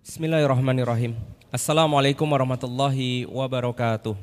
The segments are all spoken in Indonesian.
Bismillahirrahmanirrahim. Assalamualaikum warahmatullahi wabarakatuh.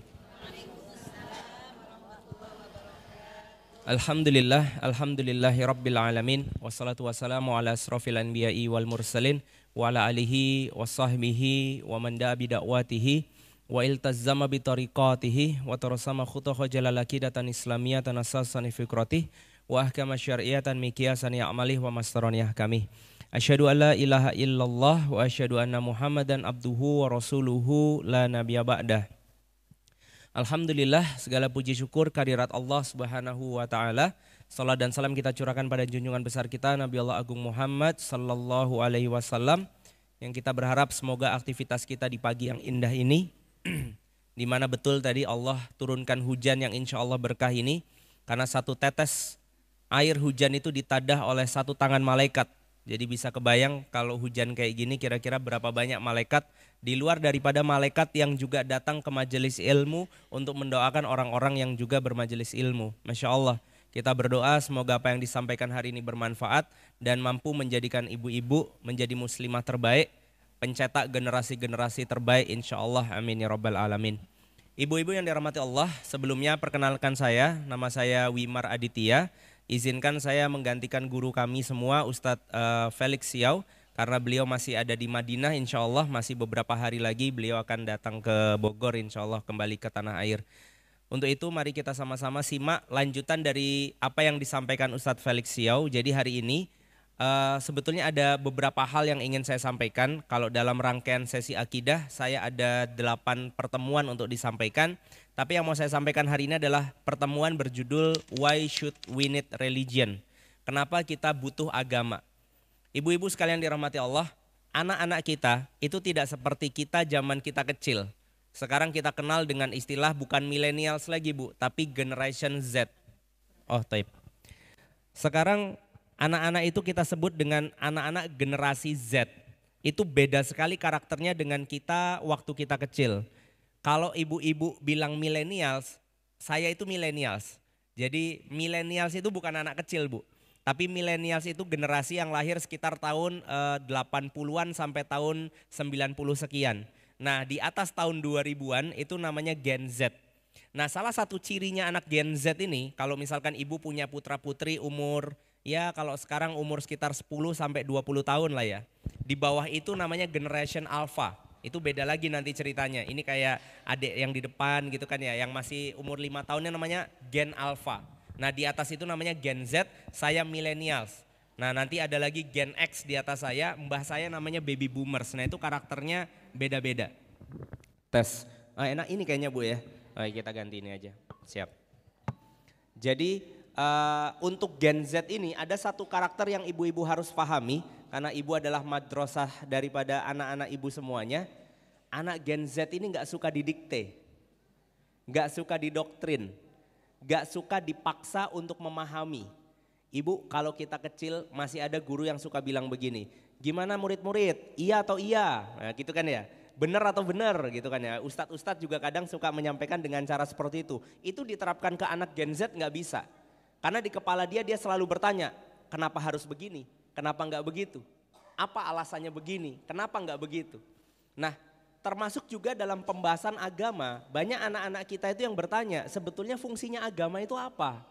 Alhamdulillahi rabbil alamin. Wassalatu wassalamu ala asrafil anbiya'i wal mursalin wa ala alihi wa sahbihi wa man da'a bidakwatihi wa iltazzama bitariqatihi wa tarasama khutaha jalalakidatan islamiyatan asasan fikrati wa ahkama syar'iyatan mikiasan ya'malih wa mastaroniyah kami. Asyhadu an la ilaha illallah wa asyhadu anna Muhammadan abduhu wa rasuluhu la nabiyya ba'dah. Alhamdulillah, segala puji syukur kehadirat Allah Subhanahu wa taala. Salat dan salam kita curahkan pada junjungan besar kita Nabi Allah Agung Muhammad sallallahu alaihi wasallam, yang kita berharap semoga aktivitas kita di pagi yang indah ini di mana betul tadi Allah turunkan hujan yang insya Allah berkah ini, karena satu tetes air hujan itu ditadah oleh satu tangan malaikat. Jadi bisa kebayang kalau hujan kayak gini kira-kira berapa banyak malaikat di luar daripada malaikat yang juga datang ke majelis ilmu untuk mendoakan orang-orang yang juga bermajelis ilmu. Masya Allah, kita berdoa semoga apa yang disampaikan hari ini bermanfaat dan mampu menjadikan ibu-ibu menjadi muslimah terbaik, pencetak generasi-generasi terbaik insya Allah, amin ya rabbal alamin. Ibu-ibu yang dirahmati Allah, sebelumnya perkenalkan saya, nama saya Wimar Aditya. Izinkan saya menggantikan guru kami semua Ustadz Felix Siau, karena beliau masih ada di Madinah, insya Allah masih beberapa hari lagi beliau akan datang ke Bogor, insya Allah kembali ke tanah air. Untuk itu mari kita sama-sama simak lanjutan dari apa yang disampaikan Ustadz Felix Siau. Jadi hari ini sebetulnya ada beberapa hal yang ingin saya sampaikan. Kalau dalam rangkaian sesi akidah saya ada 8 pertemuan untuk disampaikan. Tapi yang mau saya sampaikan hari ini adalah pertemuan berjudul Why Should We Need Religion? Kenapa kita butuh agama? Ibu-ibu sekalian dirahmati Allah, anak-anak kita itu tidak seperti kita zaman kita kecil. Sekarang kita kenal dengan istilah bukan millennials lagi Bu, tapi Generation Z. Oh taib. Sekarang anak-anak itu kita sebut dengan anak-anak generasi Z. Itu beda sekali karakternya dengan kita waktu kita kecil. Kalau ibu-ibu bilang millennials, saya itu millennials. Jadi millennials itu bukan anak kecil Bu. Tapi millennials itu generasi yang lahir sekitar tahun 80-an sampai tahun 90 sekian. Nah di atas tahun 2000-an itu namanya Gen Z. Nah salah satu cirinya anak Gen Z ini, kalau misalkan ibu punya putra putri umur, ya kalau sekarang umur sekitar 10 sampai 20 tahun lah ya. Di bawah itu namanya Generation Alpha. Itu beda lagi nanti ceritanya. Ini kayak adik yang di depan gitu kan ya, yang masih umur 5 tahunnya namanya Gen Alpha. Nah di atas itu namanya Gen Z, saya millennials. Nah nanti ada lagi Gen X di atas saya, mbah saya namanya baby boomers. Nah itu karakternya beda-beda. Tes, enak ini kayaknya Bu ya. Kita ganti ini aja, siap. Jadi untuk Gen Z ini ada satu karakter yang ibu-ibu harus pahami, karena ibu adalah madrasah daripada anak-anak ibu semuanya. Anak Gen Z ini gak suka didikte, gak suka didoktrin, gak suka dipaksa untuk memahami. Ibu kalau kita kecil masih ada guru yang suka bilang begini, gimana murid-murid, iya atau iya, nah, gitu kan ya. Benar atau benar gitu kan ya. Ustadz-ustadz juga kadang suka menyampaikan dengan cara seperti itu. Itu diterapkan ke anak Gen Z gak bisa. Karena di kepala dia selalu bertanya, kenapa harus begini? Kenapa nggak begitu? Apa alasannya begini? Kenapa nggak begitu? Nah, termasuk juga dalam pembahasan agama, banyak anak-anak kita itu yang bertanya, sebetulnya fungsinya agama itu apa?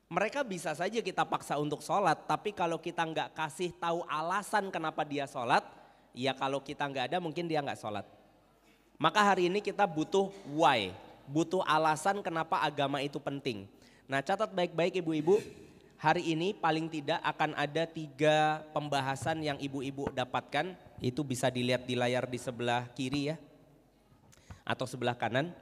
Mereka bisa saja kita paksa untuk sholat, tapi kalau kita nggak kasih tahu alasan kenapa dia sholat, ya kalau kita nggak ada mungkin dia nggak sholat. Maka hari ini kita butuh why, butuh alasan kenapa agama itu penting. Nah catat baik-baik ibu-ibu, hari ini paling tidak akan ada 3 pembahasan yang ibu-ibu dapatkan. Itu bisa dilihat di layar di sebelah kiri ya, atau sebelah kanan.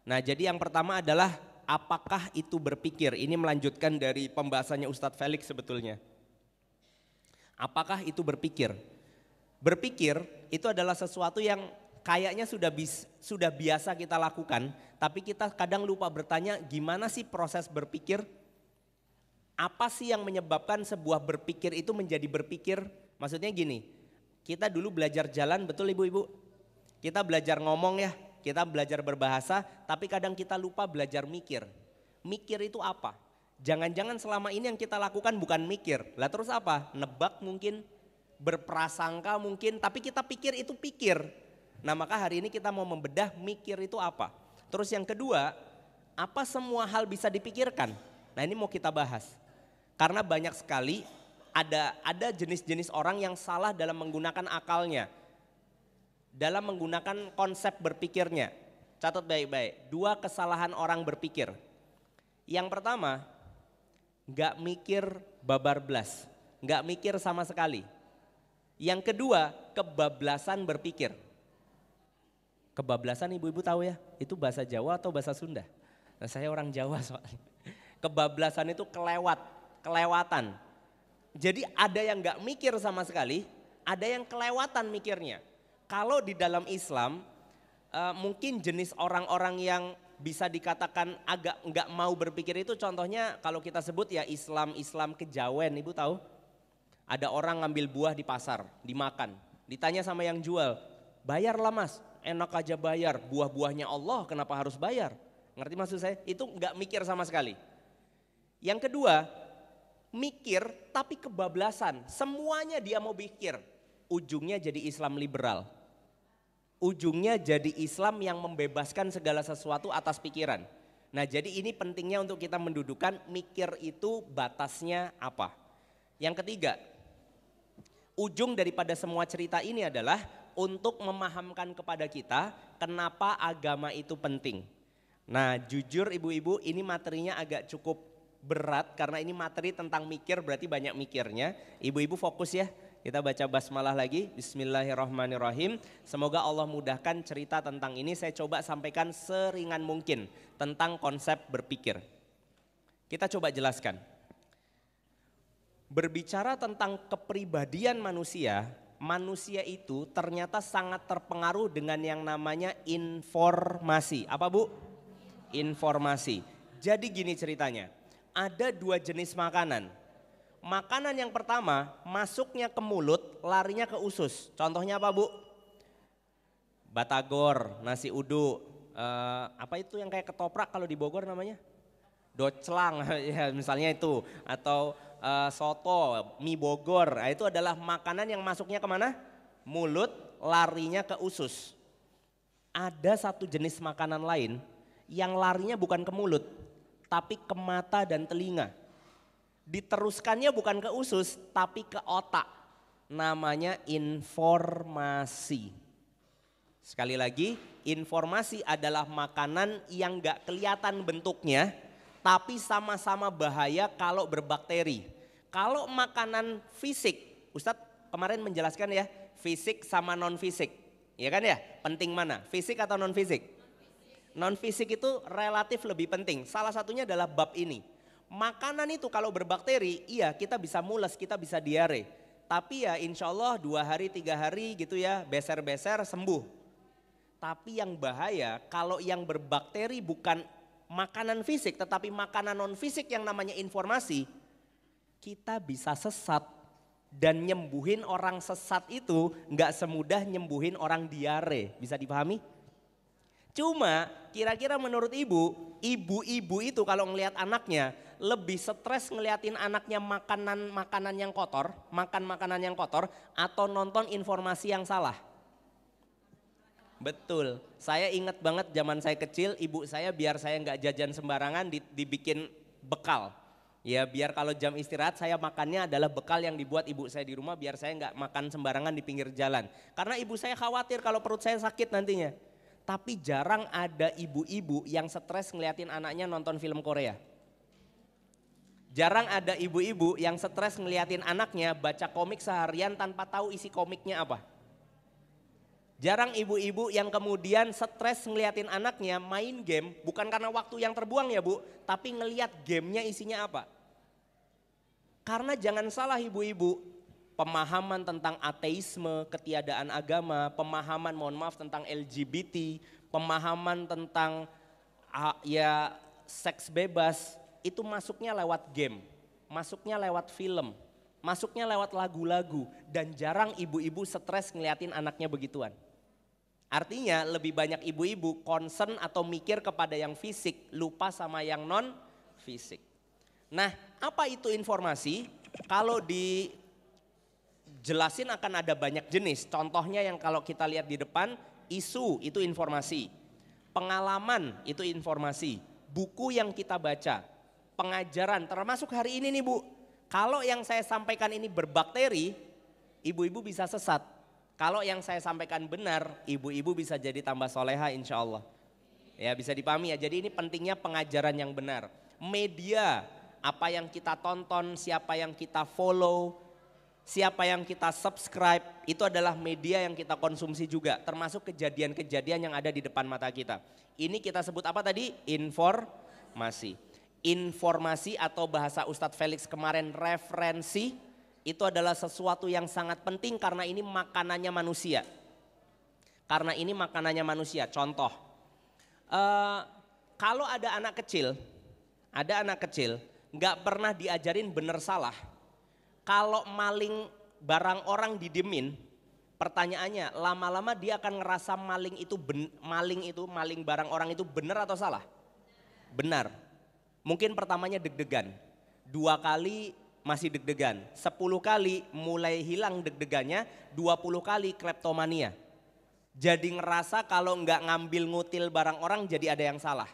Nah jadi yang pertama adalah apakah itu berpikir. Ini melanjutkan dari pembahasannya Ustadz Felix sebetulnya. Apakah itu berpikir? Berpikir itu adalah sesuatu yang kayaknya sudah biasa kita lakukan, tapi kita kadang lupa bertanya gimana sih proses berpikir? Apa sih yang menyebabkan sebuah berpikir itu menjadi berpikir? Maksudnya gini, kita dulu belajar jalan, betul ibu-ibu? Kita belajar ngomong ya, kita belajar berbahasa, tapi kadang kita lupa belajar mikir. Mikir itu apa? Jangan-jangan selama ini yang kita lakukan bukan mikir, lah terus apa? Nebak mungkin? berprasangka mungkin, tapi kita pikir itu pikir. Nah maka hari ini kita mau membedah mikir itu apa. Terus yang kedua, apa semua hal bisa dipikirkan? Nah ini mau kita bahas. Karena banyak sekali ada jenis-jenis orang yang salah dalam menggunakan akalnya. Dalam menggunakan konsep berpikirnya. Catat baik-baik, 2 kesalahan orang berpikir. Yang pertama, gak mikir babar blas, gak mikir sama sekali. Yang kedua, kebablasan berpikir. Kebablasan ibu-ibu tahu ya, itu bahasa Jawa atau bahasa Sunda? Nah saya orang Jawa soalnya. Kebablasan itu kelewatan. Jadi ada yang gak mikir sama sekali, ada yang kelewatan mikirnya. Kalau di dalam Islam, mungkin jenis orang-orang yang bisa dikatakan agak nggak mau berpikir itu contohnya kalau kita sebut ya Islam kejawen, ibu tahu? Ada orang ngambil buah di pasar, dimakan, ditanya sama yang jual, bayarlah mas, enak aja bayar, buah-buahnya Allah kenapa harus bayar? Ngerti maksud saya? Itu nggak mikir sama sekali. Yang kedua, mikir tapi kebablasan, semuanya dia mau pikir, ujungnya jadi Islam liberal. Ujungnya jadi Islam yang membebaskan segala sesuatu atas pikiran. Nah jadi ini pentingnya untuk kita mendudukan mikir itu batasnya apa. Yang ketiga, ujung daripada semua cerita ini adalah untuk memahamkan kepada kita kenapa agama itu penting. Nah jujur ibu-ibu ini materinya agak cukup berat karena ini materi tentang mikir berarti banyak mikirnya. Ibu-ibu fokus ya. Kita baca basmalah lagi, bismillahirrahmanirrahim. Semoga Allah mudahkan cerita tentang ini, saya coba sampaikan seringan mungkin tentang konsep berpikir. Kita coba jelaskan. Berbicara tentang kepribadian manusia, manusia itu ternyata sangat terpengaruh dengan yang namanya informasi. Apa bu? Informasi. Jadi gini ceritanya, ada 2 jenis makanan. Makanan yang pertama masuknya ke mulut, larinya ke usus. Contohnya apa bu? Batagor, nasi uduk, apa itu yang kayak ketoprak kalau di Bogor namanya? Doclang ya misalnya itu. Atau soto, mie Bogor. Nah, itu adalah makanan yang masuknya kemana? Mulut, larinya ke usus. Ada satu jenis makanan lain yang larinya bukan ke mulut, tapi ke mata dan telinga. Diteruskannya bukan ke usus tapi ke otak, namanya informasi. Sekali lagi, informasi adalah makanan yang gak kelihatan bentuknya tapi sama-sama bahaya kalau berbakteri. Kalau makanan fisik, Ustadz kemarin menjelaskan ya, fisik sama non fisik, ya kan ya, penting mana, fisik atau non fisik? Non fisik itu relatif lebih penting, salah satunya adalah bab ini. Makanan itu kalau berbakteri, iya kita bisa mules, kita bisa diare. Tapi ya insya Allah 2 hari 3 hari gitu ya, beser-beser sembuh. Tapi yang bahaya kalau yang berbakteri bukan makanan fisik tetapi makanan non fisik yang namanya informasi, kita bisa sesat. Dan nyembuhin orang sesat itu gak semudah nyembuhin orang diare, bisa dipahami? Cuma kira-kira menurut ibu-ibu itu kalau ngelihat anaknya lebih stres ngeliatin anaknya makan makanan yang kotor atau nonton informasi yang salah. Betul, saya ingat banget zaman saya kecil ibu saya biar saya nggak jajan sembarangan dibikin bekal. Ya biar kalau jam istirahat saya makannya adalah bekal yang dibuat ibu saya di rumah biar saya nggak makan sembarangan di pinggir jalan. Karena ibu saya khawatir kalau perut saya sakit nantinya. Tapi jarang ada ibu-ibu yang stres ngeliatin anaknya nonton film Korea. Jarang ada ibu-ibu yang stres ngeliatin anaknya baca komik seharian tanpa tahu isi komiknya apa. Jarang ibu-ibu yang kemudian stres ngeliatin anaknya main game bukan karena waktu yang terbuang ya bu, tapi ngeliat gamenya isinya apa. Karena jangan salah ibu-ibu, pemahaman tentang ateisme, ketiadaan agama, pemahaman mohon maaf tentang LGBT, pemahaman tentang ya seks bebas, itu masuknya lewat game, masuknya lewat film, masuknya lewat lagu-lagu dan jarang ibu-ibu stres ngeliatin anaknya begituan. Artinya lebih banyak ibu-ibu concern atau mikir kepada yang fisik, lupa sama yang non fisik. Nah, apa itu informasi? Kalau di Jelasin akan ada banyak jenis. Contohnya yang kalau kita lihat di depan, isu itu informasi, pengalaman itu informasi, buku yang kita baca, pengajaran termasuk hari ini nih Bu. Kalau yang saya sampaikan ini berbakteri, ibu-ibu bisa sesat. Kalau yang saya sampaikan benar, ibu-ibu bisa jadi tambah soleha insya Allah. Ya bisa dipahami ya, jadi ini pentingnya pengajaran yang benar. Media, apa yang kita tonton, siapa yang kita follow, siapa yang kita subscribe, itu adalah media yang kita konsumsi juga. Termasuk kejadian-kejadian yang ada di depan mata kita. Ini kita sebut apa tadi? Informasi. Informasi atau bahasa Ustadz Felix kemarin referensi, itu adalah sesuatu yang sangat penting karena ini makanannya manusia. Karena ini makanannya manusia. Contoh, kalau ada anak kecil nggak pernah diajarin benar salah. Kalau maling barang orang didiemin, pertanyaannya lama-lama dia akan ngerasa maling barang orang itu benar atau salah? Benar. Mungkin pertamanya deg-degan, 2 kali masih deg-degan, 10 kali mulai hilang deg-degannya, 20 kali kleptomania. Jadi ngerasa kalau nggak ngambil ngutil barang orang jadi ada yang salah.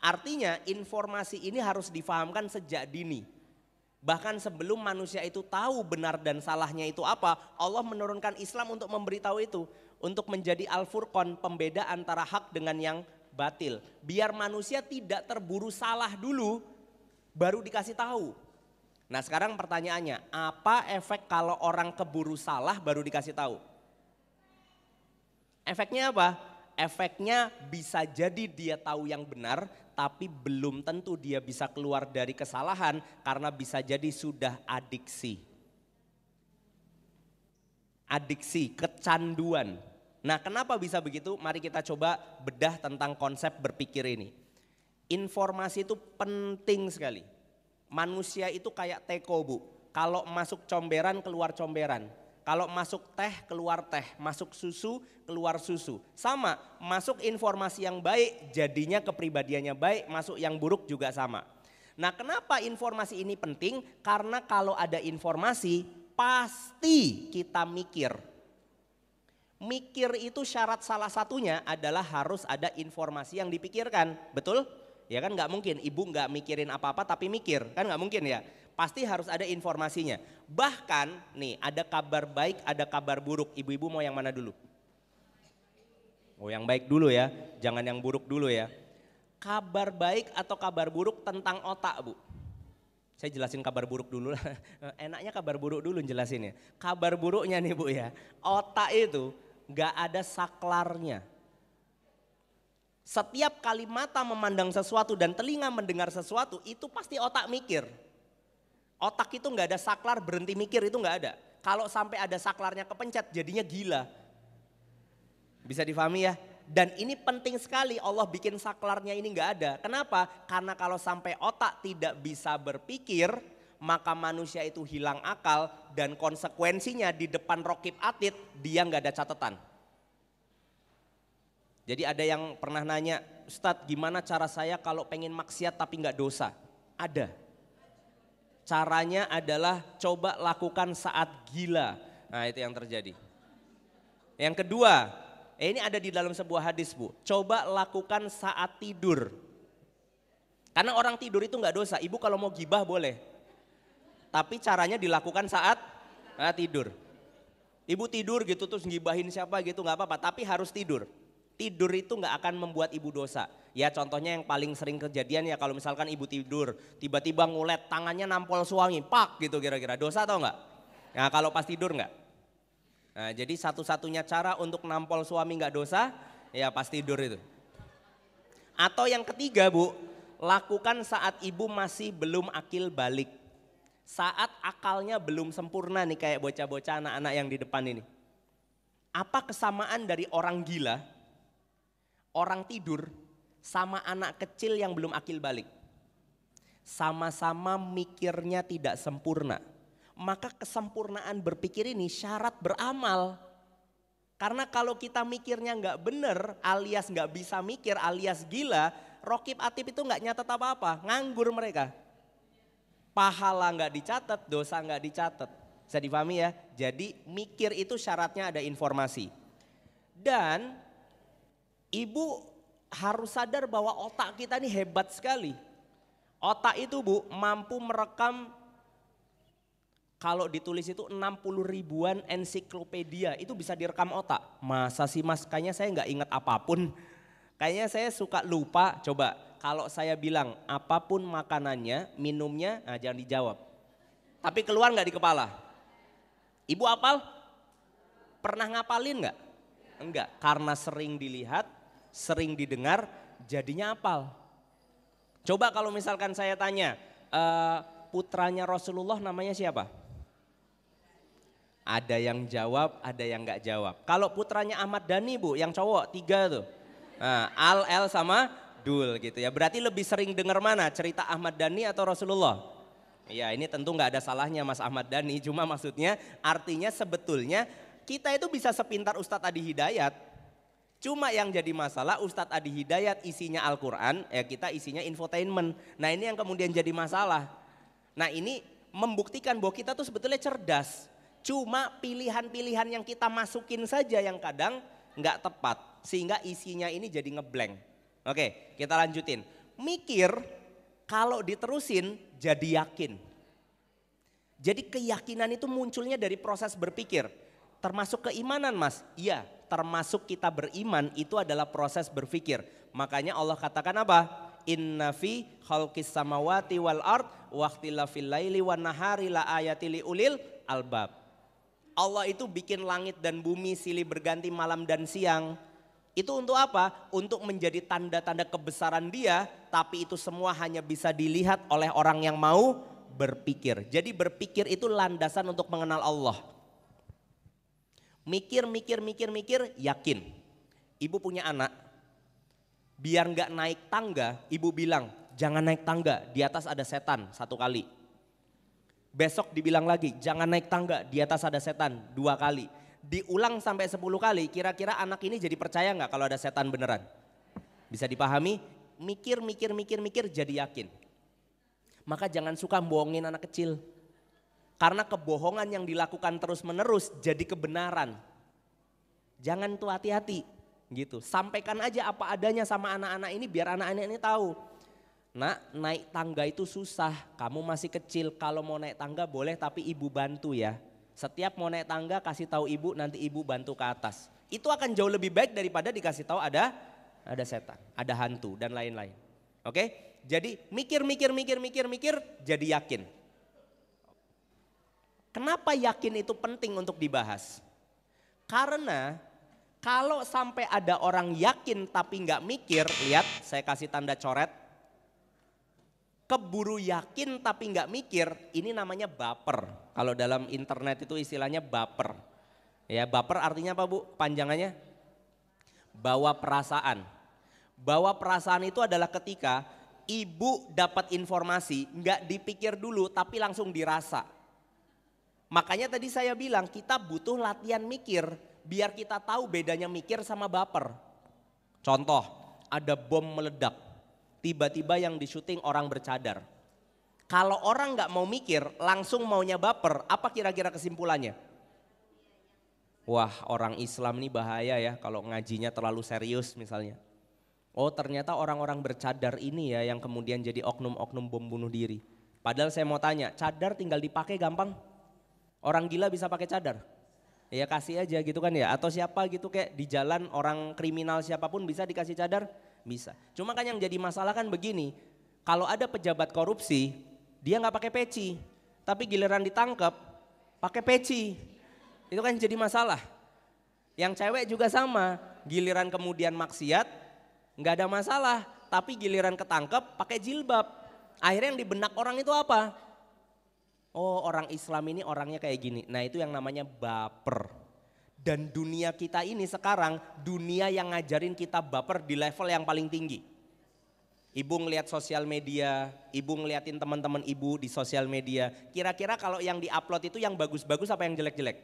Artinya informasi ini harus difahamkan sejak dini. Bahkan sebelum manusia itu tahu benar dan salahnya itu apa, Allah menurunkan Islam untuk memberitahu itu. Untuk menjadi Al-Furqan, pembeda antara hak dengan yang batil. Biar manusia tidak terburu salah dulu, baru dikasih tahu. Nah sekarang pertanyaannya, apa efek kalau orang keburu salah baru dikasih tahu? Efeknya apa? Efeknya bisa jadi dia tahu yang benar, tapi belum tentu dia bisa keluar dari kesalahan karena bisa jadi sudah adiksi. Adiksi, kecanduan. Nah kenapa bisa begitu? Mari kita coba bedah tentang konsep berpikir ini. Informasi itu penting sekali. Manusia itu kayak teko Bu. Kalau masuk comberan keluar comberan. Kalau masuk teh keluar teh. Masuk susu keluar susu. Sama, masuk informasi yang baik jadinya kepribadiannya baik. Masuk yang buruk juga sama. Nah kenapa informasi ini penting? Karena kalau ada informasi pasti kita mikir. Mikir itu syarat salah satunya adalah harus ada informasi yang dipikirkan, betul? Ya kan nggak mungkin ibu nggak mikirin apa-apa tapi mikir, kan nggak mungkin ya. Pasti harus ada informasinya. Bahkan nih ada kabar baik, ada kabar buruk. Ibu-ibu mau yang mana dulu? Oh yang baik dulu ya, jangan yang buruk dulu ya. Kabar baik atau kabar buruk tentang otak Bu? Saya jelasin kabar buruk dulu lah. Enaknya kabar buruk dulu jelasinnya. Kabar buruknya nih Bu ya, otak itu gak ada saklarnya. Setiap kali mata memandang sesuatu dan telinga mendengar sesuatu itu pasti otak mikir. Otak itu gak ada saklar berhenti mikir itu gak ada. Kalau sampai ada saklarnya kepencet jadinya gila. Bisa difahami ya? Dan ini penting sekali Allah bikin saklarnya ini gak ada. Kenapa? Karena kalau sampai otak tidak bisa berpikir maka manusia itu hilang akal dan konsekuensinya di depan Rokib Atid dia nggak ada catatan. Jadi ada yang pernah nanya, Ustadz gimana cara saya kalau pengen maksiat tapi nggak dosa? Ada. Caranya adalah coba lakukan saat gila. Nah itu yang terjadi. Yang kedua, ini ada di dalam sebuah hadis Bu. Coba lakukan saat tidur. Karena orang tidur itu nggak dosa. Ibu kalau mau gibah boleh. Tapi caranya dilakukan saat tidur. Ibu tidur gitu terus ngibahin siapa gitu nggak apa-apa. Tapi harus tidur. Tidur itu nggak akan membuat ibu dosa. Ya contohnya yang paling sering kejadian ya kalau misalkan ibu tidur. Tiba-tiba ngulet tangannya nampol suami. Pak gitu kira-kira dosa atau enggak? Nah kalau pas tidur enggak? Nah jadi satu-satunya cara untuk nampol suami nggak dosa ya pas tidur itu. Atau yang ketiga Bu. Lakukan saat ibu masih belum akil balik. Saat akalnya belum sempurna nih kayak bocah-bocah anak-anak yang di depan ini. Apa kesamaan dari orang gila, orang tidur sama anak kecil yang belum akil balik? Sama-sama mikirnya tidak sempurna. Maka kesempurnaan berpikir ini syarat beramal. Karena kalau kita mikirnya nggak bener alias nggak bisa mikir alias gila, Rokib Atid itu nggak nyatet apa-apa, nganggur mereka. Pahala nggak dicatat, dosa nggak dicatat. Bisa dipahami ya? Jadi mikir itu syaratnya ada informasi. Dan ibu harus sadar bahwa otak kita ini hebat sekali. Otak itu Bu mampu merekam, kalau ditulis itu 60 ribuan ensiklopedia, itu bisa direkam otak. Masa sih Mas, kayaknya saya nggak ingat apapun. Kayaknya saya suka lupa. Coba kalau saya bilang apapun makanannya, minumnya, nah jangan dijawab. Tapi keluar nggak di kepala? Ibu hafal? Pernah ngapalin nggak? Enggak, karena sering dilihat, sering didengar, jadinya hafal. Coba kalau misalkan saya tanya, putranya Rasulullah namanya siapa? Ada yang jawab, ada yang nggak jawab. Kalau putranya Ahmad Dhani Bu, yang cowok 3 tuh. Nah, Al, El sama Dul gitu ya. Berarti lebih sering dengar mana? Cerita Ahmad Dhani atau Rasulullah? Ya ini tentu nggak ada salahnya Mas Ahmad Dhani. Cuma maksudnya artinya sebetulnya kita itu bisa sepintar Ustadz Adi Hidayat. Cuma yang jadi masalah Ustadz Adi Hidayat isinya Al-Quran, ya kita isinya infotainment. Nah ini yang kemudian jadi masalah. Nah ini membuktikan bahwa kita tuh sebetulnya cerdas. Cuma pilihan-pilihan yang kita masukin saja yang kadang nggak tepat. Sehingga isinya ini jadi ngeblank. Oke, kita lanjutin. Mikir kalau diterusin jadi yakin. Jadi keyakinan itu munculnya dari proses berpikir. Termasuk keimanan Mas? Iya, termasuk kita beriman itu adalah proses berpikir. Makanya Allah katakan apa? Inna fi khalqis samawati wal ard wa ikhtilafil laili wan nahari la ayati liulil albab. Allah itu bikin langit dan bumi silih berganti malam dan siang. Itu untuk apa? Untuk menjadi tanda-tanda kebesaran Dia, tapi itu semua hanya bisa dilihat oleh orang yang mau berpikir. Jadi berpikir itu landasan untuk mengenal Allah. Mikir, yakin. Ibu punya anak, biar nggak naik tangga, ibu bilang jangan naik tangga, di atas ada setan 1 kali. Besok dibilang lagi jangan naik tangga, di atas ada setan 2 kali. Diulang sampai 10 kali, kira-kira anak ini jadi percaya nggak kalau ada setan beneran? Bisa dipahami? Mikir, jadi yakin. Maka jangan suka bohongin anak kecil. Karena kebohongan yang dilakukan terus menerus jadi kebenaran. Jangan tuh hati-hati gitu. Sampaikan aja apa adanya sama anak-anak ini biar anak-anak ini tahu. Nak, naik tangga itu susah, kamu masih kecil, kalau mau naik tangga boleh tapi ibu bantu ya. Setiap mau naik tangga kasih tahu ibu, nanti ibu bantu ke atas. Itu akan jauh lebih baik daripada dikasih tahu ada setan, ada hantu dan lain-lain. Oke? Jadi mikir, jadi yakin. Kenapa yakin itu penting untuk dibahas? Karena kalau sampai ada orang yakin tapi nggak mikir, lihat saya kasih tanda coret. Keburu yakin tapi nggak mikir, ini namanya baper. Kalau dalam internet itu istilahnya baper. Ya, baper artinya apa Bu? Panjangannya bawa perasaan. Bawa perasaan itu adalah ketika ibu dapat informasi nggak dipikir dulu tapi langsung dirasa. Makanya tadi saya bilang kita butuh latihan mikir biar kita tahu bedanya mikir sama baper. Contoh, ada bom meledak. Tiba-tiba yang disyuting orang bercadar. Kalau orang nggak mau mikir, langsung maunya baper, apa kira-kira kesimpulannya? Wah, orang Islam ini bahaya ya kalau ngajinya terlalu serius misalnya. Oh, ternyata orang-orang bercadar ini ya yang kemudian jadi oknum-oknum bom bunuh diri. Padahal saya mau tanya, cadar tinggal dipakai gampang? Orang gila bisa pakai cadar? Ya kasih aja gitu kan ya. Atau siapa gitu kayak di jalan orang kriminal siapapun bisa dikasih cadar? Bisa. Cuma kan yang jadi masalah kan begini, kalau ada pejabat korupsi, dia nggak pakai peci, tapi giliran ditangkap pakai peci, itu kan jadi masalah. Yang cewek juga sama, giliran kemudian maksiat nggak ada masalah, tapi giliran ketangkep pakai jilbab. Akhirnya yang di benak orang itu apa? Oh, orang Islam ini orangnya kayak gini. Nah itu yang namanya baper. Dan dunia kita ini sekarang dunia yang ngajarin kita baper di level yang paling tinggi. Ibu ngeliat sosial media, ibu ngeliatin teman-teman ibu di sosial media. Kira-kira kalau yang diupload itu yang bagus-bagus apa yang jelek-jelek?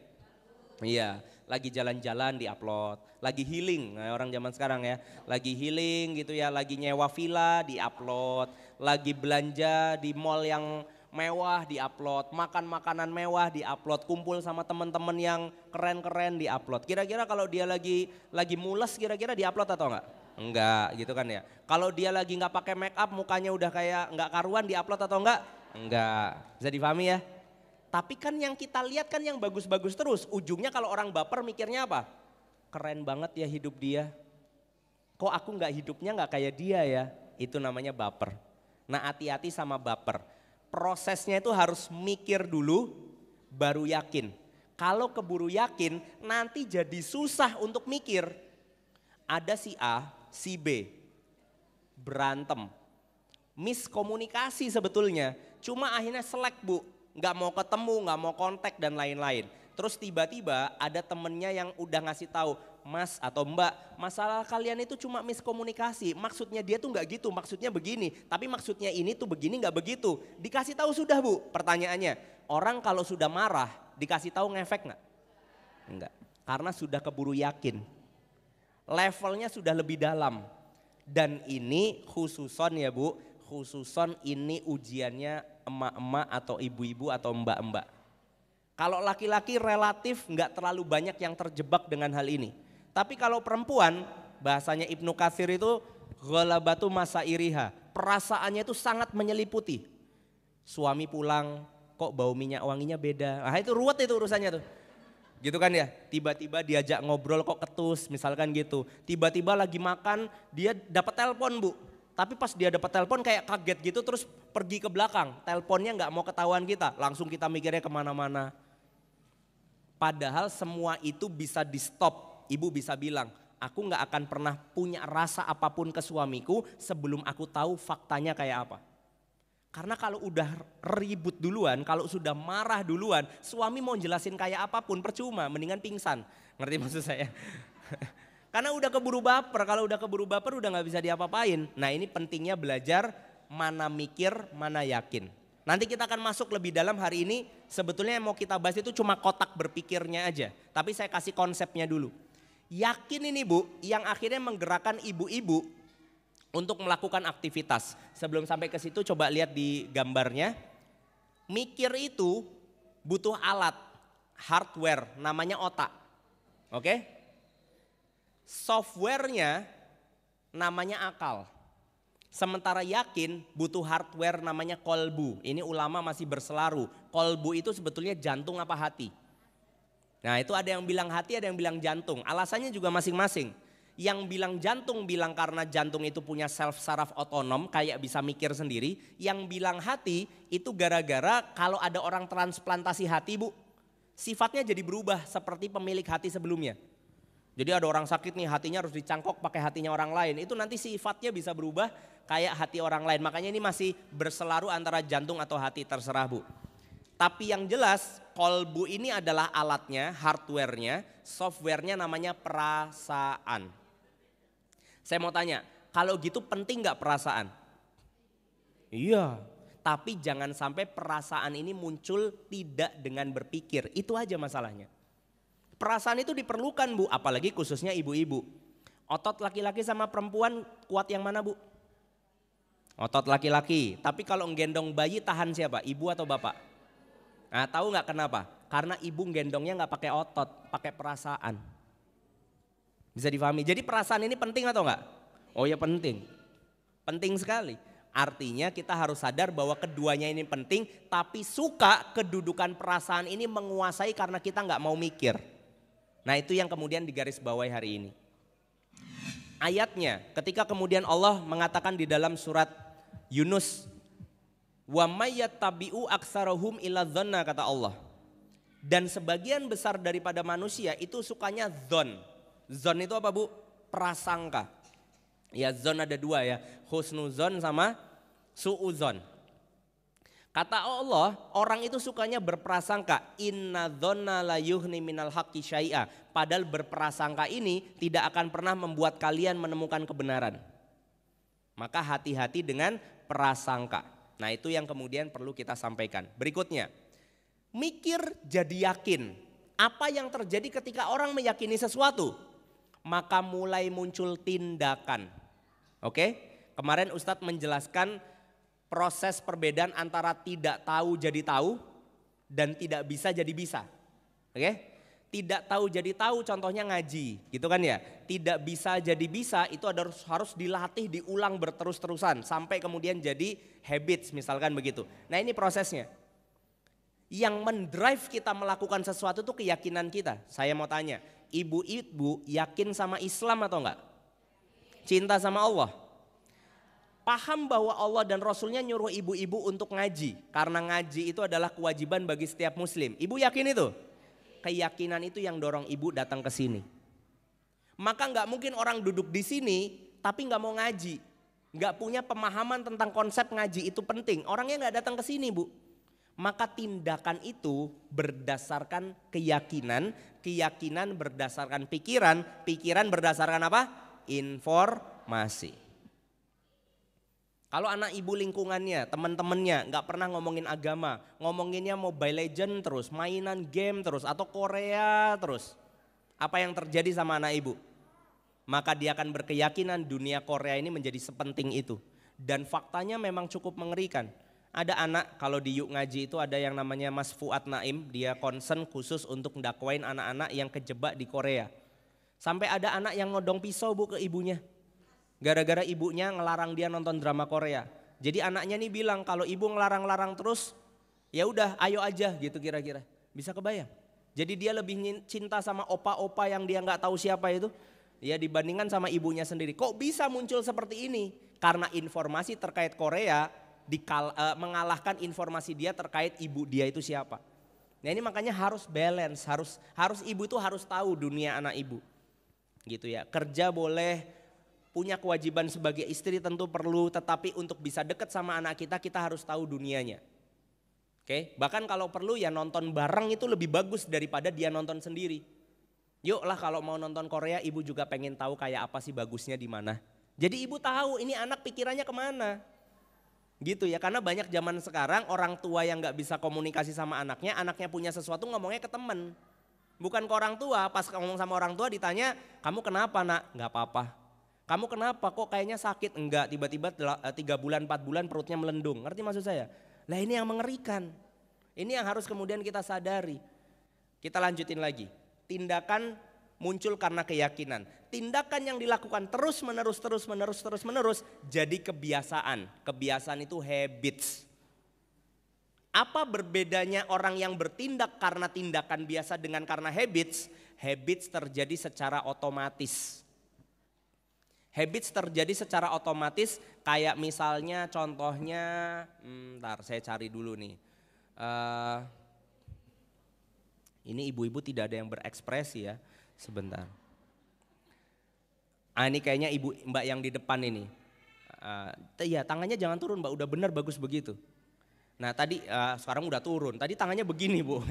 Iya, lagi jalan-jalan diupload, lagi healing, nah, orang zaman sekarang ya. Lagi healing gitu ya, lagi nyewa villa diupload, lagi belanja di mall yang mewah diupload, makan makanan mewah diupload, kumpul sama teman-teman yang keren-keren diupload. Kira-kira kalau dia lagi mules kira-kira diupload atau enggak? Enggak gitu kan ya. Kalau dia lagi nggak pakai make up mukanya udah kayak nggak karuan diupload atau enggak? Enggak. Bisa dipahami ya? Tapi kan yang kita lihat kan yang bagus-bagus terus. Ujungnya kalau orang baper mikirnya apa? Keren banget ya hidup dia. Kok aku nggak hidupnya nggak kayak dia ya? Itu namanya baper. Nah hati-hati sama baper. Prosesnya itu harus mikir dulu baru yakin. Kalau keburu yakin nanti jadi susah untuk mikir. Ada si A, si B berantem. Miskomunikasi sebetulnya. Cuma akhirnya selek bu. Nggak mau ketemu, nggak mau kontak dan lain-lain. Terus tiba-tiba ada temennya yang udah ngasih tahu, Mas atau Mbak, masalah kalian itu cuma miskomunikasi. Maksudnya dia tuh nggak gitu, maksudnya begini. Tapi maksudnya ini tuh begini nggak begitu. Dikasih tahu sudah bu. Pertanyaannya, orang kalau sudah marah dikasih tahu ngefek nggak? Enggak. Karena sudah keburu yakin. Levelnya sudah lebih dalam. Dan ini khususon ya bu, khususon ini ujiannya emak-emak atau ibu-ibu atau mbak-mbak. Kalau laki-laki relatif nggak terlalu banyak yang terjebak dengan hal ini. Tapi kalau perempuan, bahasanya Ibnu Katsir itu ghalabatu masairiha, perasaannya itu sangat menyeliputi. Suami pulang, kok bau minyak wanginya beda. Nah itu ruwet itu urusannya tuh. Gitu kan ya, tiba-tiba diajak ngobrol kok ketus misalkan gitu. Tiba-tiba lagi makan dia dapat telepon bu. Tapi pas dia dapat telepon kayak kaget gitu terus pergi ke belakang. Teleponnya nggak mau ketahuan kita, langsung kita mikirnya kemana-mana. Padahal semua itu bisa di stop. Ibu bisa bilang, aku nggak akan pernah punya rasa apapun ke suamiku sebelum aku tahu faktanya kayak apa. Karena kalau udah ribut duluan, kalau sudah marah duluan, suami mau jelasin kayak apapun percuma, mendingan pingsan. Ngerti maksud saya? Karena udah keburu baper, kalau udah keburu baper udah gak bisa diapa-apain. Nah ini pentingnya belajar mana mikir, mana yakin. Nanti kita akan masuk lebih dalam hari ini, sebetulnya yang mau kita bahas itu cuma kotak berpikirnya aja. Tapi saya kasih konsepnya dulu. Yakin ini bu, yang akhirnya menggerakkan ibu-ibu untuk melakukan aktivitas. Sebelum sampai ke situ coba lihat di gambarnya. Mikir itu butuh alat, hardware, namanya otak. Oke? Softwarenya namanya akal. Sementara yakin butuh hardware namanya kolbu. Ini ulama masih berselaru. Kolbu itu sebetulnya jantung apa hati? Nah itu ada yang bilang hati, ada yang bilang jantung. Alasannya juga masing-masing. Yang bilang jantung bilang karena jantung itu punya self saraf otonom kayak bisa mikir sendiri. Yang bilang hati itu gara-gara kalau ada orang transplantasi hati bu, sifatnya jadi berubah seperti pemilik hati sebelumnya. Jadi ada orang sakit nih hatinya harus dicangkok pakai hatinya orang lain. Itu nanti sifatnya bisa berubah kayak hati orang lain. Makanya ini masih berselaru antara jantung atau hati terserah bu. Tapi yang jelas kolbu ini adalah alatnya, hardwarenya, softwarenya namanya perasaan. Saya mau tanya, kalau gitu penting gak perasaan? Iya, tapi jangan sampai perasaan ini muncul tidak dengan berpikir, itu aja masalahnya. Perasaan itu diperlukan bu, apalagi khususnya ibu-ibu. Otot laki-laki sama perempuan kuat yang mana bu? Otot laki-laki, tapi kalau nggendong bayi tahan siapa? Ibu atau bapak? Nah tahu gak kenapa? Karena ibu nggendongnya gak pakai otot, pakai perasaan. Bisa difahami. Jadi perasaan ini penting atau enggak? Oh ya penting. Penting sekali. Artinya kita harus sadar bahwa keduanya ini penting. Tapi suka kedudukan perasaan ini menguasai karena kita enggak mau mikir. Nah itu yang kemudian digarisbawahi hari ini. Ayatnya ketika kemudian Allah mengatakan di dalam surat Yunus. Wa mayyattabi'u aktsarahum illa dzanna kata Allah. Dan sebagian besar daripada manusia itu sukanya dzon. Zon itu apa bu? Prasangka. Ya zon ada dua ya. Husnuzon sama su'uzon. Kata Allah orang itu sukanya berprasangka. Inna dzonna la yughni minal haqqi syai'a. Padahal berprasangka ini tidak akan pernah membuat kalian menemukan kebenaran. Maka hati-hati dengan prasangka. Nah itu yang kemudian perlu kita sampaikan. Berikutnya. Mikir jadi yakin. Apa yang terjadi ketika orang meyakini sesuatu? Maka mulai muncul tindakan. Oke, kemarin Ustadz menjelaskan proses perbedaan antara tidak tahu jadi tahu dan tidak bisa jadi bisa. Oke? Tidak tahu jadi tahu contohnya ngaji, gitu kan ya. Tidak bisa jadi bisa itu harus dilatih, diulang berterus-terusan sampai kemudian jadi habits misalkan begitu. Nah ini prosesnya. Yang mendrive kita melakukan sesuatu itu keyakinan kita. Saya mau tanya, ibu-ibu yakin sama Islam atau enggak? Cinta sama Allah? Paham bahwa Allah dan Rasulnya nyuruh ibu-ibu untuk ngaji. Karena ngaji itu adalah kewajiban bagi setiap muslim. Ibu yakin itu? Keyakinan itu yang dorong ibu datang ke sini. Maka nggak mungkin orang duduk di sini tapi nggak mau ngaji, nggak punya pemahaman tentang konsep ngaji itu penting. Orangnya nggak datang ke sini, Bu. Maka tindakan itu berdasarkan keyakinan, keyakinan berdasarkan pikiran, pikiran berdasarkan apa? Informasi. Kalau anak ibu lingkungannya, teman-temannya nggak pernah ngomongin agama, ngomonginnya Mobile Legend terus, mainan game terus, atau Korea terus. Apa yang terjadi sama anak ibu? Maka dia akan berkeyakinan dunia Korea ini menjadi sepenting itu. Dan faktanya memang cukup mengerikan. Ada anak, kalau di Yuk Ngaji itu ada yang namanya Mas Fuad Naim, dia concern khusus untuk mendakwain anak-anak yang kejebak di Korea. Sampai ada anak yang nodong pisau, Bu, ke ibunya. Gara-gara ibunya ngelarang dia nonton drama Korea. Jadi anaknya nih bilang kalau ibu ngelarang-larang terus, ya udah ayo aja gitu kira-kira. Bisa kebayang? Jadi dia lebih cinta sama opa-opa yang dia nggak tahu siapa itu, ya dibandingkan sama ibunya sendiri. Kok bisa muncul seperti ini? Karena informasi terkait Korea mengalahkan informasi dia terkait ibu dia itu siapa. Nah ini makanya harus balance, harus ibu itu harus tahu dunia anak ibu. Gitu ya. Kerja boleh, punya kewajiban sebagai istri tentu perlu, tetapi untuk bisa dekat sama anak kita harus tahu dunianya. Oke, bahkan kalau perlu ya nonton bareng itu lebih bagus daripada dia nonton sendiri. Yuk lah kalau mau nonton Korea, ibu juga pengen tahu kayak apa sih bagusnya di mana. Jadi ibu tahu ini anak pikirannya kemana. Gitu ya, karena banyak zaman sekarang orang tua yang gak bisa komunikasi sama anaknya punya sesuatu ngomongnya ke temen. Bukan ke orang tua, pas ngomong sama orang tua ditanya, kamu kenapa nak? Gak apa-apa. Kamu kenapa kok kayaknya sakit? Enggak, tiba-tiba 3 bulan 4 bulan perutnya melendung. Ngerti maksud saya? Lah ini yang mengerikan. Ini yang harus kemudian kita sadari. Kita lanjutin lagi. Tindakan muncul karena keyakinan. Tindakan yang dilakukan terus menerus jadi kebiasaan. Kebiasaan itu habits. Apa berbedanya orang yang bertindak karena tindakan biasa dengan karena habits? Habits terjadi secara otomatis. Habits terjadi secara otomatis kayak misalnya contohnya, ntar saya cari dulu nih. Ini ibu-ibu tidak ada yang berekspresi ya, sebentar. Ini kayaknya mbak yang di depan ini. Iya tangannya jangan turun mbak, udah benar bagus begitu. Nah tadi sekarang udah turun, tadi tangannya begini Bu.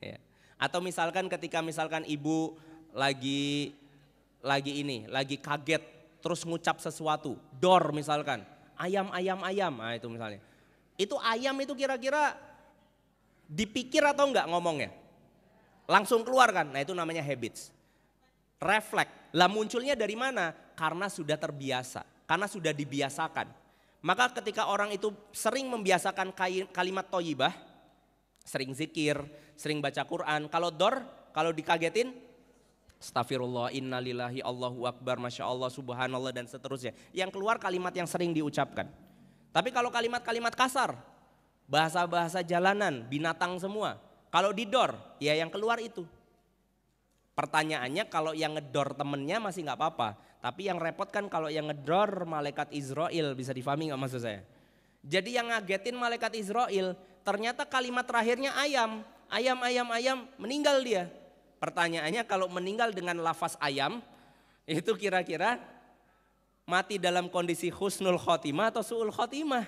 Ya. Atau misalkan ketika misalkan ibu lagi kaget terus ngucap sesuatu, dor misalkan, ayam, nah itu misalnya. Itu ayam itu kira-kira dipikir atau enggak ngomongnya? Langsung keluar kan, nah itu namanya habits. Refleks, lah munculnya dari mana? Karena sudah terbiasa, karena sudah dibiasakan. Maka ketika orang itu sering membiasakan kalimat thayyibah, sering zikir, sering baca Quran, kalau dor, kalau dikagetin, astagfirullah, innalillahi, Allahu akbar, masya Allah, subhanallah dan seterusnya. Yang keluar kalimat yang sering diucapkan. Tapi kalau kalimat-kalimat kasar, bahasa-bahasa jalanan, binatang semua. Kalau didor, ya yang keluar itu. Pertanyaannya kalau yang ngedor temennya masih gak apa-apa. Tapi yang repot kan kalau yang ngedor malaikat Israel, bisa difahami gak maksud saya? Jadi yang ngagetin malaikat Israel, ternyata kalimat terakhirnya ayam, meninggal dia. Pertanyaannya kalau meninggal dengan lafaz ayam, itu kira-kira mati dalam kondisi husnul khotimah atau su'ul khotimah?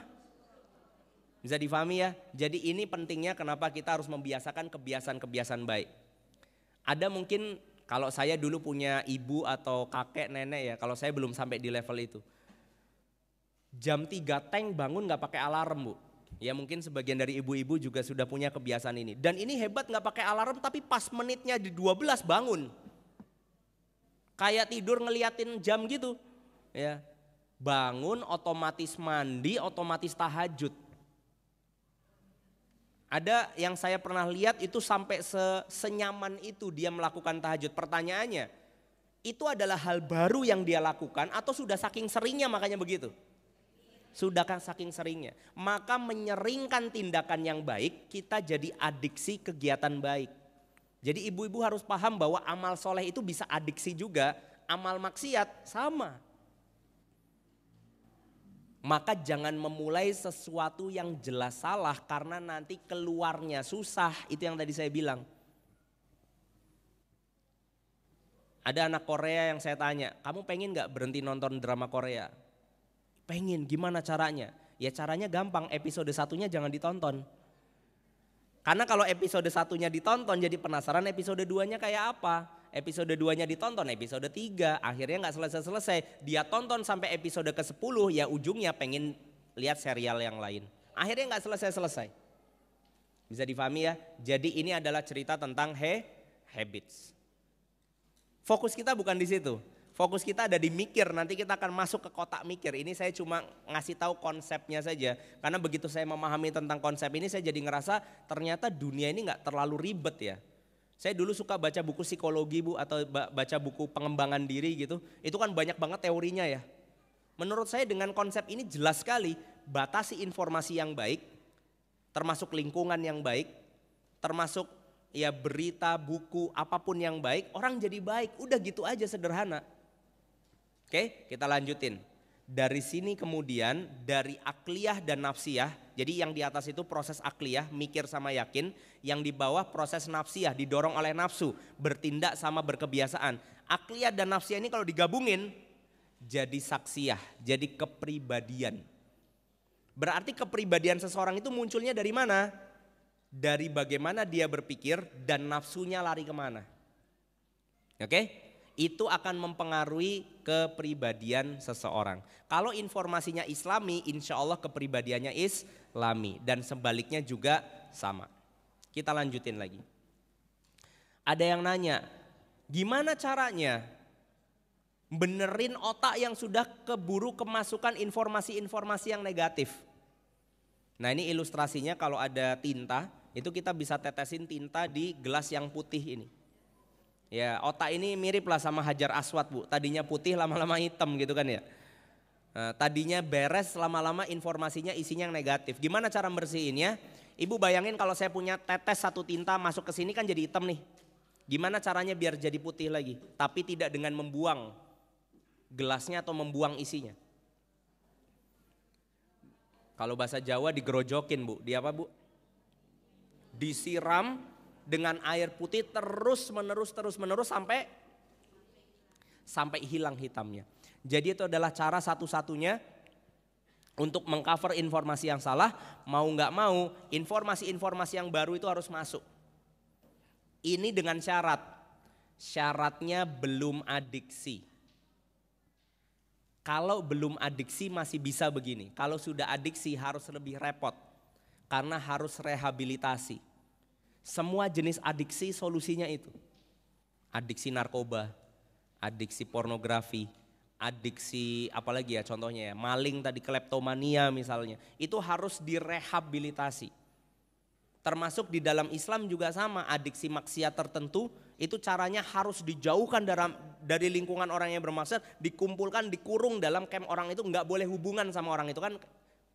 Bisa difahami ya? Jadi ini pentingnya kenapa kita harus membiasakan kebiasaan-kebiasaan baik. Ada mungkin kalau saya dulu punya ibu atau kakek nenek ya, kalau saya belum sampai di level itu. Jam 3 teng bangun gak pakai alarm Bu. Ya mungkin sebagian dari ibu-ibu juga sudah punya kebiasaan ini. Dan ini hebat gak pakai alarm tapi pas menitnya di 12 bangun. Kayak tidur ngeliatin jam gitu. Ya. Bangun otomatis mandi, otomatis tahajud. Ada yang saya pernah lihat itu sampai senyaman itu dia melakukan tahajud. Pertanyaannya, itu adalah hal baru yang dia lakukan atau sudah saking seringnya makanya begitu? Sudah kan saking seringnya. Maka menyeringkan tindakan yang baik, kita jadi adiksi kegiatan baik. Jadi ibu-ibu harus paham bahwa amal soleh itu bisa adiksi juga, amal maksiat sama. Maka jangan memulai sesuatu yang jelas salah karena nanti keluarnya susah. Itu yang tadi saya bilang. Ada anak Korea yang saya tanya, kamu pengen gak berhenti nonton drama Korea? Pengen, gimana caranya? Ya caranya gampang, episode satunya jangan ditonton. Karena kalau episode satunya ditonton jadi penasaran episode 2-nya kayak apa. Episode 2-nya ditonton, episode 3 akhirnya gak selesai-selesai. Dia tonton sampai episode ke-10 ya ujungnya pengen lihat serial yang lain. Akhirnya gak selesai-selesai. Bisa difahami ya? Jadi ini adalah cerita tentang habits. Fokus kita bukan di situ. Fokus kita ada di mikir, nanti kita akan masuk ke kotak mikir. Ini saya cuma ngasih tahu konsepnya saja. Karena begitu saya memahami tentang konsep ini saya jadi ngerasa ternyata dunia ini gak terlalu ribet ya. Saya dulu suka baca buku psikologi Bu atau baca buku pengembangan diri gitu. Itu kan banyak banget teorinya ya. Menurut saya dengan konsep ini jelas sekali. Batasi informasi yang baik, termasuk lingkungan yang baik, termasuk ya berita, buku, apapun yang baik, orang jadi baik. Udah gitu aja sederhana. Oke, kita lanjutin. Dari sini kemudian dari akliyah dan nafsiyah, jadi yang di atas itu proses akliyah, mikir sama yakin, yang di bawah proses nafsiyah, didorong oleh nafsu, bertindak sama berkebiasaan. Akliyah dan nafsiyah ini kalau digabungin jadi saksiyah, jadi kepribadian. Berarti kepribadian seseorang itu munculnya dari mana? Dari bagaimana dia berpikir dan nafsunya lari kemana. Oke? Itu akan mempengaruhi kepribadian seseorang. Kalau informasinya islami, insya Allah kepribadiannya islami. Dan sebaliknya juga sama. Kita lanjutin lagi. Ada yang nanya, gimana caranya benerin otak yang sudah keburu kemasukan informasi-informasi yang negatif? Nah ini ilustrasinya kalau ada tinta, itu kita bisa tetesin tinta di gelas yang putih ini. Ya otak ini mirip lah sama Hajar Aswad Bu, tadinya putih lama-lama hitam gitu kan ya. Nah, tadinya beres lama-lama informasinya isinya yang negatif. Gimana cara bersihinnya? Ibu bayangin kalau saya punya tetes satu tinta masuk ke sini kan jadi hitam nih. Gimana caranya biar jadi putih lagi? Tapi tidak dengan membuang gelasnya atau membuang isinya. Kalau bahasa Jawa digerojokin Bu, di apa Bu? Disiram dengan air putih terus menerus sampai hilang hitamnya. Jadi itu adalah cara satu-satunya untuk mengcover informasi yang salah. Mau nggak mau informasi-informasi yang baru itu harus masuk. Ini dengan syaratnya belum adiksi. Kalau belum adiksi masih bisa begini. Kalau sudah adiksi harus lebih repot karena harus rehabilitasi. Semua jenis adiksi solusinya itu. Adiksi narkoba, adiksi pornografi, adiksi apalagi ya contohnya ya, maling tadi, kleptomania misalnya. Itu harus direhabilitasi. Termasuk di dalam Islam juga sama, adiksi maksiat tertentu itu caranya harus dijauhkan dari lingkungan orang yang bermaksiat, dikumpulkan, dikurung dalam camp orang itu, nggak boleh hubungan sama orang itu kan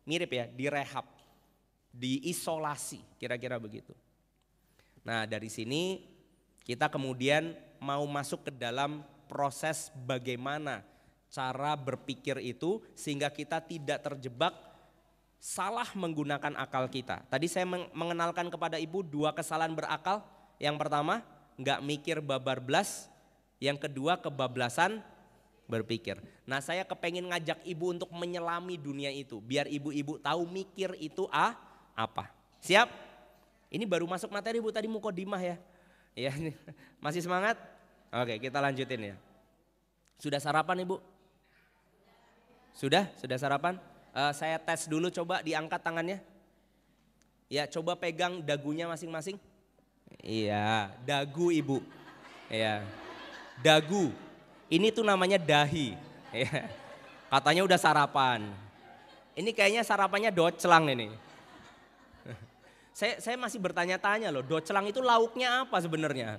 mirip ya, direhab, diisolasi, kira-kira begitu. Nah dari sini kita kemudian mau masuk ke dalam proses bagaimana cara berpikir itu sehingga kita tidak terjebak salah menggunakan akal kita. Tadi saya mengenalkan kepada ibu 2 kesalahan berakal. Yang pertama nggak mikir babar blas, yang kedua kebablasan berpikir. Nah saya kepengen ngajak ibu untuk menyelami dunia itu biar ibu-ibu tahu mikir itu apa. Siap? Ini baru masuk materi Bu, tadi mukodimah ya. Ya, masih semangat? Oke, kita lanjutin ya. Sudah sarapan Ibu? Sudah sarapan? Saya tes dulu, coba diangkat tangannya. Ya, coba pegang dagunya masing-masing. Iya, dagu Ibu. Iya. Dagu. Ini tuh namanya dahi. Ya. Katanya udah sarapan. Ini kayaknya sarapannya docelang ini. Saya masih bertanya-tanya loh, docelang itu lauknya apa sebenarnya?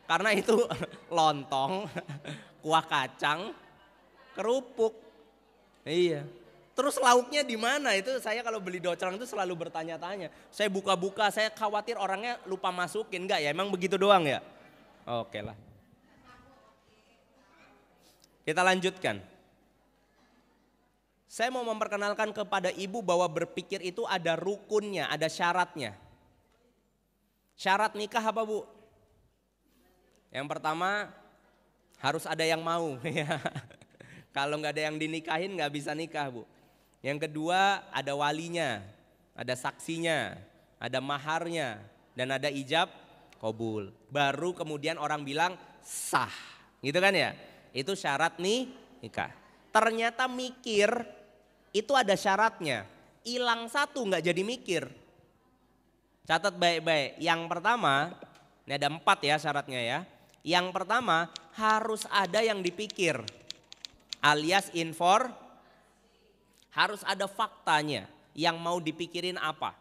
Karena itu lontong, kuah kacang, kerupuk. Iya. Terus lauknya di mana? Itu saya kalau beli docelang itu selalu bertanya-tanya. Saya buka-buka, saya khawatir orangnya lupa masukin. Enggak ya, emang begitu doang ya? Oke lah. Kita lanjutkan. Saya mau memperkenalkan kepada ibu bahwa berpikir itu ada rukunnya, ada syaratnya. Syarat nikah apa bu? Yang pertama harus ada yang mau. Kalau nggak ada yang dinikahin nggak bisa nikah bu. Yang kedua ada walinya, ada saksinya, ada maharnya, dan ada ijab kabul. Baru kemudian orang bilang sah, gitu kan ya? Itu syarat nih nikah. Ternyata mikir itu ada syaratnya. Hilang satu nggak jadi mikir. Catat baik-baik. Yang pertama, ini ada 4 ya syaratnya ya. Yang pertama harus ada yang dipikir. Alias harus ada faktanya. Yang mau dipikirin apa.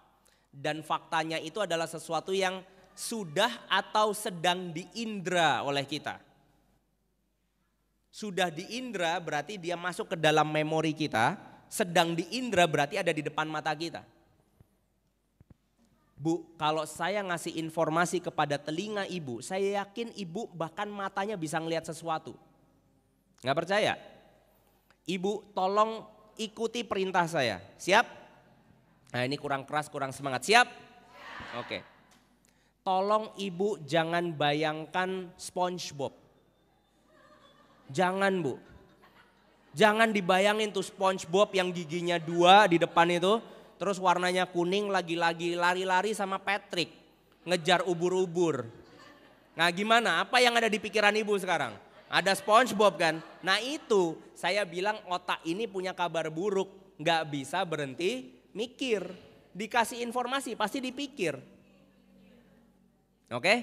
Dan faktanya itu adalah sesuatu yang sudah atau sedang diindra oleh kita. Sudah diindra berarti dia masuk ke dalam memori kita. Sedang diindra berarti ada di depan mata kita. Bu, kalau saya ngasih informasi kepada telinga ibu, saya yakin ibu bahkan matanya bisa ngelihat sesuatu. Nggak percaya? Ibu tolong ikuti perintah saya. Siap? Nah ini kurang keras, kurang semangat. Siap? Oke. Tolong ibu jangan bayangkan SpongeBob. Jangan bu. Jangan dibayangin tuh SpongeBob yang giginya 2 di depan itu. Terus warnanya kuning lagi-lagi lari-lari sama Patrick. Ngejar ubur-ubur. Nah gimana? Apa yang ada di pikiran ibu sekarang? Ada SpongeBob kan? Nah itu saya bilang otak ini punya kabar buruk. Gak bisa berhenti mikir. Dikasih informasi pasti dipikir. Oke?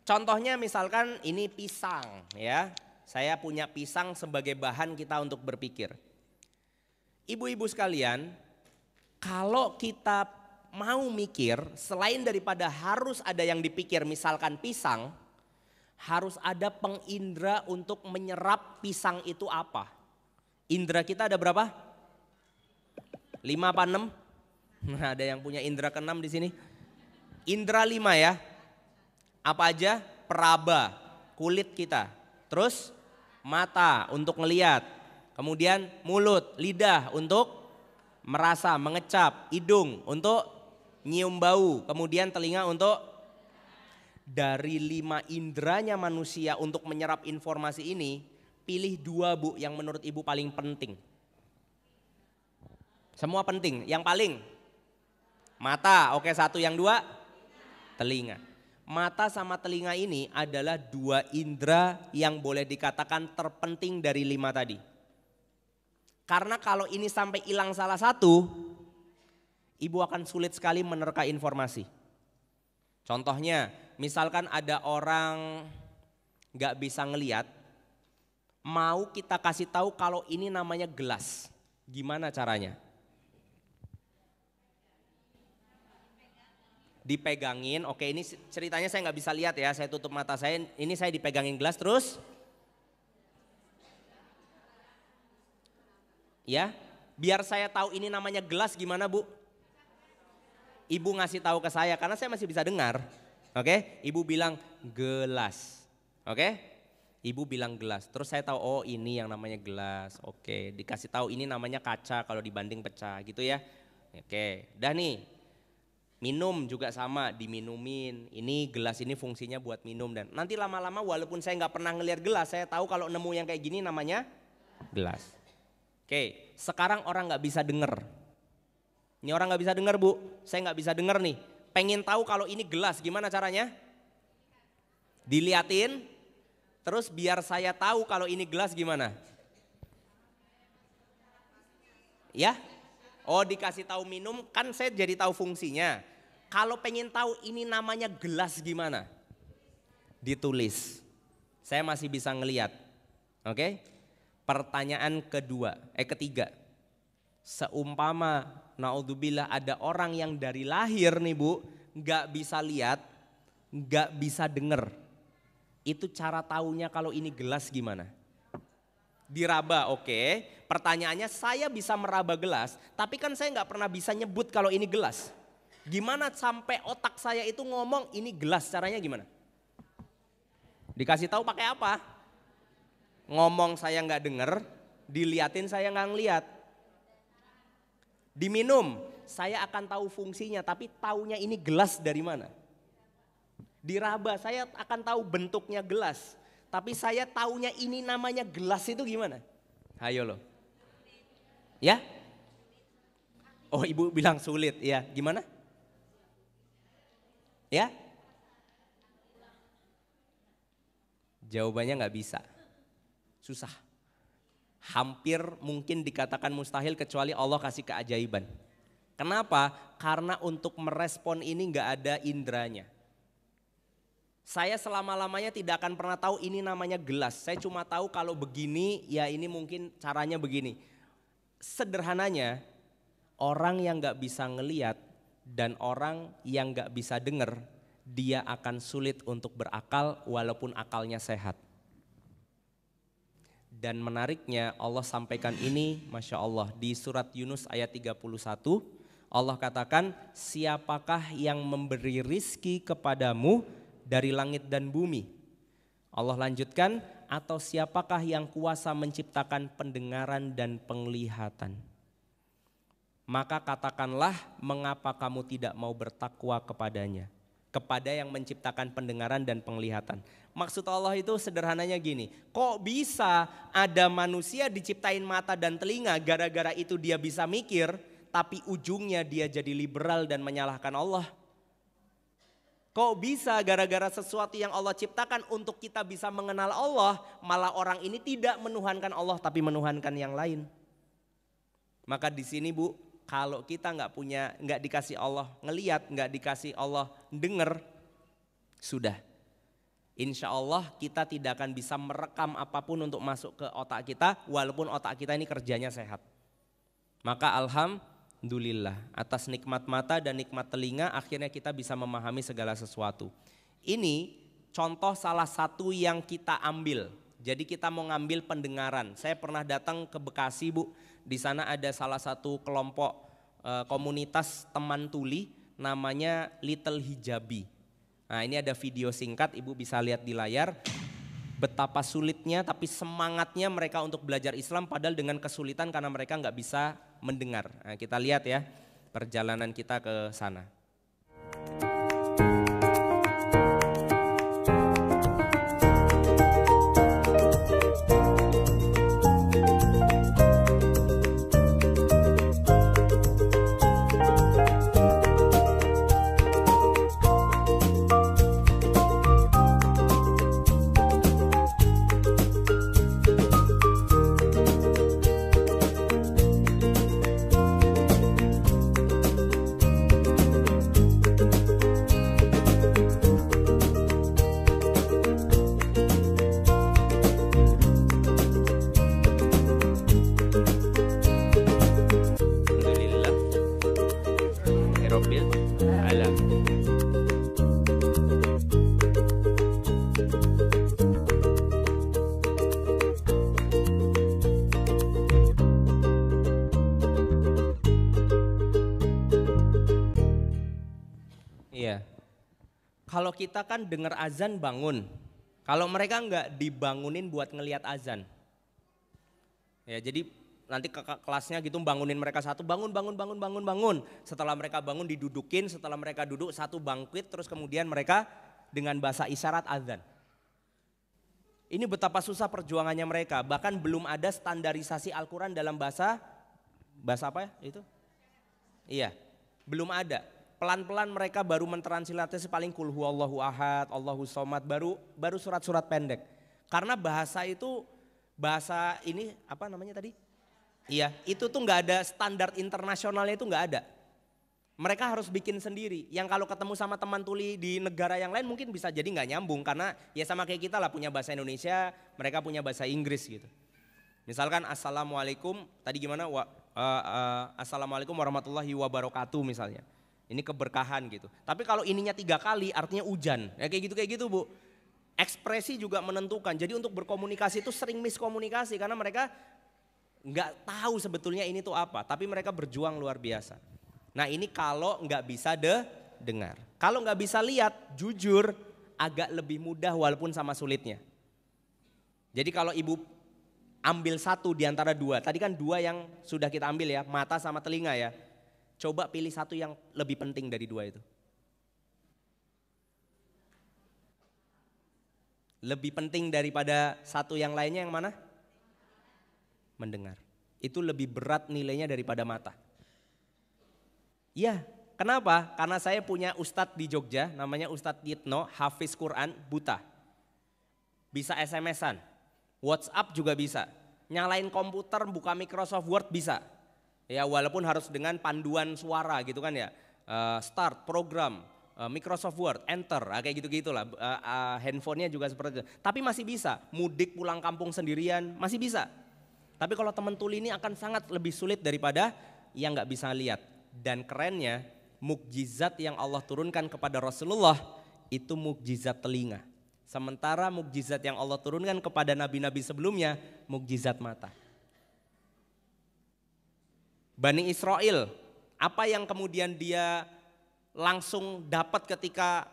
Contohnya misalkan ini pisang ya. Saya punya pisang sebagai bahan kita untuk berpikir. Ibu-ibu sekalian, kalau kita mau mikir, selain daripada harus ada yang dipikir, misalkan pisang, harus ada pengindra untuk menyerap pisang itu apa. Indra kita ada berapa? 5 apa 6? Nah, ada yang punya indra ke-6 di sini. Indra 5 ya. Apa aja? Peraba, kulit kita. Terus mata untuk ngelihat, kemudian mulut, lidah untuk merasa, mengecap, hidung untuk nyium bau, kemudian telinga untuk dari 5 indranya manusia untuk menyerap informasi ini, pilih 2 bu yang menurut ibu paling penting. Semua penting, yang paling mata, oke 1, yang 2 telinga. Mata sama telinga ini adalah 2 indera yang boleh dikatakan terpenting dari 5 tadi. Karena kalau ini sampai hilang salah satu, ibu akan sulit sekali menerka informasi. Contohnya, misalkan ada orang gak bisa ngelihat, mau kita kasih tahu kalau ini namanya gelas. Gimana caranya? Dipegangin, oke ini ceritanya saya nggak bisa lihat ya, saya tutup mata saya, ini saya dipegangin gelas terus, ya, biar saya tahu ini namanya gelas gimana bu? Ibu ngasih tahu ke saya karena saya masih bisa dengar, oke? Ibu bilang gelas, oke? Ibu bilang gelas, terus saya tahu oh ini yang namanya gelas, oke? Dikasih tahu ini namanya kaca kalau dibanding pecah gitu ya, oke? Dah nih. Minum juga sama, diminumin. Ini gelas ini fungsinya buat minum dan nanti lama-lama walaupun saya nggak pernah ngelihat gelas, saya tahu kalau nemu yang kayak gini namanya gelas. Oke, sekarang orang nggak bisa denger. Ini orang nggak bisa denger bu, saya nggak bisa denger nih. Pengen tahu kalau ini gelas, gimana caranya? Diliatin, terus biar saya tahu kalau ini gelas gimana? Ya? Oh dikasih tahu minum kan saya jadi tahu fungsinya. Kalau pengen tahu ini namanya gelas gimana? Ditulis. Saya masih bisa ngelihat. Oke? Pertanyaan ketiga. Seumpama naudzubillah ada orang yang dari lahir nih Bu, gak bisa lihat, gak bisa denger. Itu cara taunya kalau ini gelas gimana? Diraba, oke. Pertanyaannya, saya bisa meraba gelas, tapi kan saya gak pernah bisa nyebut kalau ini gelas. Gimana sampai otak saya itu ngomong ini gelas, caranya gimana? Dikasih tahu pakai apa? Ngomong saya nggak denger, diliatin saya nggak ngeliat. Diminum, saya akan tahu fungsinya, tapi taunya ini gelas dari mana? Diraba, saya akan tahu bentuknya gelas, tapi saya taunya ini namanya gelas itu gimana? Hayo loh. Ya? Oh ibu bilang sulit, ya gimana? Ya? Jawabannya nggak bisa. Susah. Hampir mungkin dikatakan mustahil kecuali Allah kasih keajaiban. Kenapa? Karena untuk merespon ini nggak ada indranya. Saya selama-lamanya tidak akan pernah tahu ini namanya gelas. Saya cuma tahu kalau begini, ya ini mungkin caranya begini. Sederhananya, orang yang nggak bisa ngeliat dan orang yang nggak bisa denger, dia akan sulit untuk berakal walaupun akalnya sehat. Dan menariknya Allah sampaikan ini, Masya Allah, di surat Yunus ayat 31, Allah katakan, siapakah yang memberi rizki kepadamu dari langit dan bumi? Allah lanjutkan, atau siapakah yang kuasa menciptakan pendengaran dan penglihatan? Maka katakanlah, mengapa kamu tidak mau bertakwa kepadanya? Kepada yang menciptakan pendengaran dan penglihatan. Maksud Allah itu sederhananya gini, kok bisa ada manusia diciptain mata dan telinga, gara-gara itu dia bisa mikir, tapi ujungnya dia jadi liberal dan menyalahkan Allah? Kok bisa gara-gara sesuatu yang Allah ciptakan untuk kita bisa mengenal Allah, malah orang ini tidak menuhankan Allah tapi menuhankan yang lain? Maka di sini Bu, kalau kita nggak dikasih Allah ngeliat, nggak dikasih Allah denger, sudah. Insya Allah kita tidak akan bisa merekam apapun untuk masuk ke otak kita, walaupun otak kita ini kerjanya sehat. Maka alhamdulillah atas nikmat mata dan nikmat telinga, akhirnya kita bisa memahami segala sesuatu. Ini contoh salah satu yang kita ambil. Jadi kita mau ngambil pendengaran. Saya pernah datang ke Bekasi Bu, di sana ada salah satu kelompok komunitas teman tuli namanya Little Hijabi. Nah ini ada video singkat, Ibu bisa lihat di layar. Betapa sulitnya tapi semangatnya mereka untuk belajar Islam padahal dengan kesulitan karena mereka nggak bisa mendengar. Nah, kita lihat ya perjalanan kita ke sana. Kalau kita kan dengar azan bangun, kalau mereka nggak dibangunin buat ngelihat azan. Ya jadi nanti ke kelasnya gitu bangunin mereka satu, bangun. Setelah mereka bangun didudukin, setelah mereka duduk satu bangkit, terus kemudian mereka dengan bahasa isyarat azan. Ini betapa susah perjuangannya mereka, bahkan belum ada standarisasi Al-Quran dalam bahasa apa ya itu? Iya, belum ada. Pelan-pelan mereka baru mentranslasi paling kul huwallahu ahad, Allahu somad, baru surat-surat pendek. Karena bahasa itu, bahasa ini apa namanya tadi? Iya, itu tuh nggak ada standar internasionalnya, itu nggak ada. Mereka harus bikin sendiri. Yang kalau ketemu sama teman tuli di negara yang lain mungkin bisa jadi nggak nyambung karena ya sama kayak kita lah, punya bahasa Indonesia, mereka punya bahasa Inggris gitu. Misalkan assalamualaikum, tadi gimana? Assalamualaikum warahmatullahi wabarakatuh misalnya. Ini keberkahan gitu. Tapi kalau ininya 3 kali artinya hujan. Ya kayak gitu Bu. Ekspresi juga menentukan. Jadi untuk berkomunikasi itu sering miskomunikasi karena mereka nggak tahu sebetulnya ini tuh apa. Tapi mereka berjuang luar biasa. Nah ini kalau nggak bisa dengar. Kalau nggak bisa lihat, jujur agak lebih mudah walaupun sama sulitnya. Jadi kalau ibu ambil satu di antara dua, tadi kan 2 yang sudah kita ambil ya, mata sama telinga ya. Coba pilih satu yang lebih penting dari 2 itu. Lebih penting daripada satu yang lainnya yang mana? Mendengar. Itu lebih berat nilainya daripada mata. Iya, kenapa? Karena saya punya ustadz di Jogja, namanya Ustadz Yitno, hafiz Quran, buta. Bisa SMS-an, WhatsApp juga bisa. Nyalain komputer, buka Microsoft Word bisa. Ya walaupun harus dengan panduan suara gitu kan ya. Start, program, Microsoft Word, enter, kayak gitu-gitulah. Handphonenya juga seperti itu. Tapi masih bisa, mudik pulang kampung sendirian, masih bisa. Tapi kalau teman tuli ini akan sangat lebih sulit daripada yang nggak bisa lihat. Dan kerennya, mukjizat yang Allah turunkan kepada Rasulullah itu mukjizat telinga. Sementara mukjizat yang Allah turunkan kepada nabi-nabi sebelumnya, mukjizat mata. Bani Israel, apa yang kemudian dia langsung dapat ketika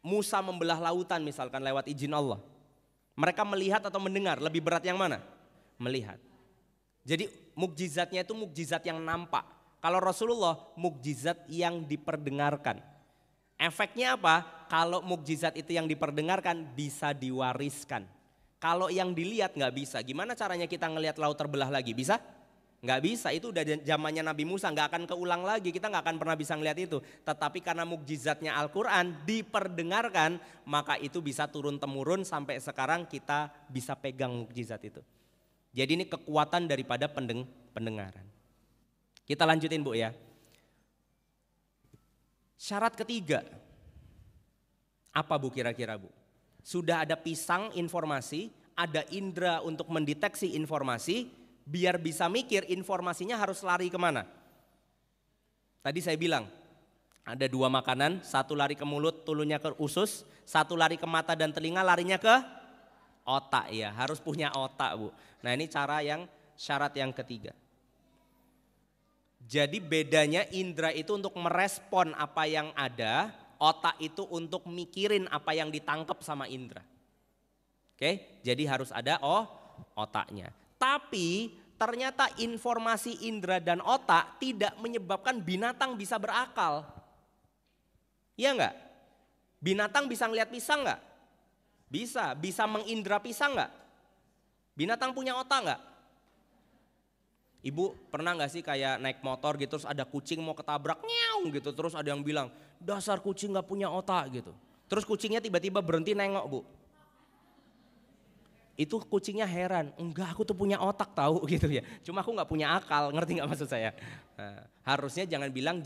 Musa membelah lautan misalkan lewat izin Allah. Mereka melihat atau mendengar, lebih berat yang mana? Melihat. Jadi mukjizatnya itu mukjizat yang nampak. Kalau Rasulullah mukjizat yang diperdengarkan. Efeknya apa? Kalau mukjizat itu yang diperdengarkan bisa diwariskan. Kalau yang dilihat nggak bisa. Gimana caranya kita ngelihat laut terbelah lagi? Bisa? Nggak bisa, itu udah zamannya Nabi Musa, nggak akan keulang lagi, kita nggak akan pernah bisa ngeliat itu. Tetapi karena mukjizatnya Al-Quran diperdengarkan, maka itu bisa turun-temurun sampai sekarang kita bisa pegang mukjizat itu. Jadi ini kekuatan daripada pendengaran. Kita lanjutin Bu ya. Syarat ketiga, apa Bu kira-kira Bu? Sudah ada pisang informasi, ada indera untuk mendeteksi informasi. Biar bisa mikir informasinya harus lari kemana? Tadi saya bilang ada 2 makanan, satu lari ke mulut, tulunya ke usus, satu lari ke mata dan telinga, larinya ke otak ya, harus punya otak Bu. Nah ini syarat yang ketiga. Jadi bedanya indera itu untuk merespon apa yang ada, otak itu untuk mikirin apa yang ditangkap sama indera. Oke, jadi harus ada otaknya. Tapi ternyata informasi indera dan otak tidak menyebabkan binatang bisa berakal. Iya enggak? Binatang bisa ngelihat pisang enggak? Bisa mengindra pisang enggak? Binatang punya otak enggak? Ibu pernah enggak sih kayak naik motor gitu terus ada kucing mau ketabrak nyeong gitu, terus ada yang bilang dasar kucing enggak punya otak gitu. Terus kucingnya tiba-tiba berhenti nengok Bu. Itu kucingnya heran, enggak aku tuh punya otak tahu gitu ya. Cuma aku nggak punya akal, ngerti nggak maksud saya? Nah, harusnya jangan bilang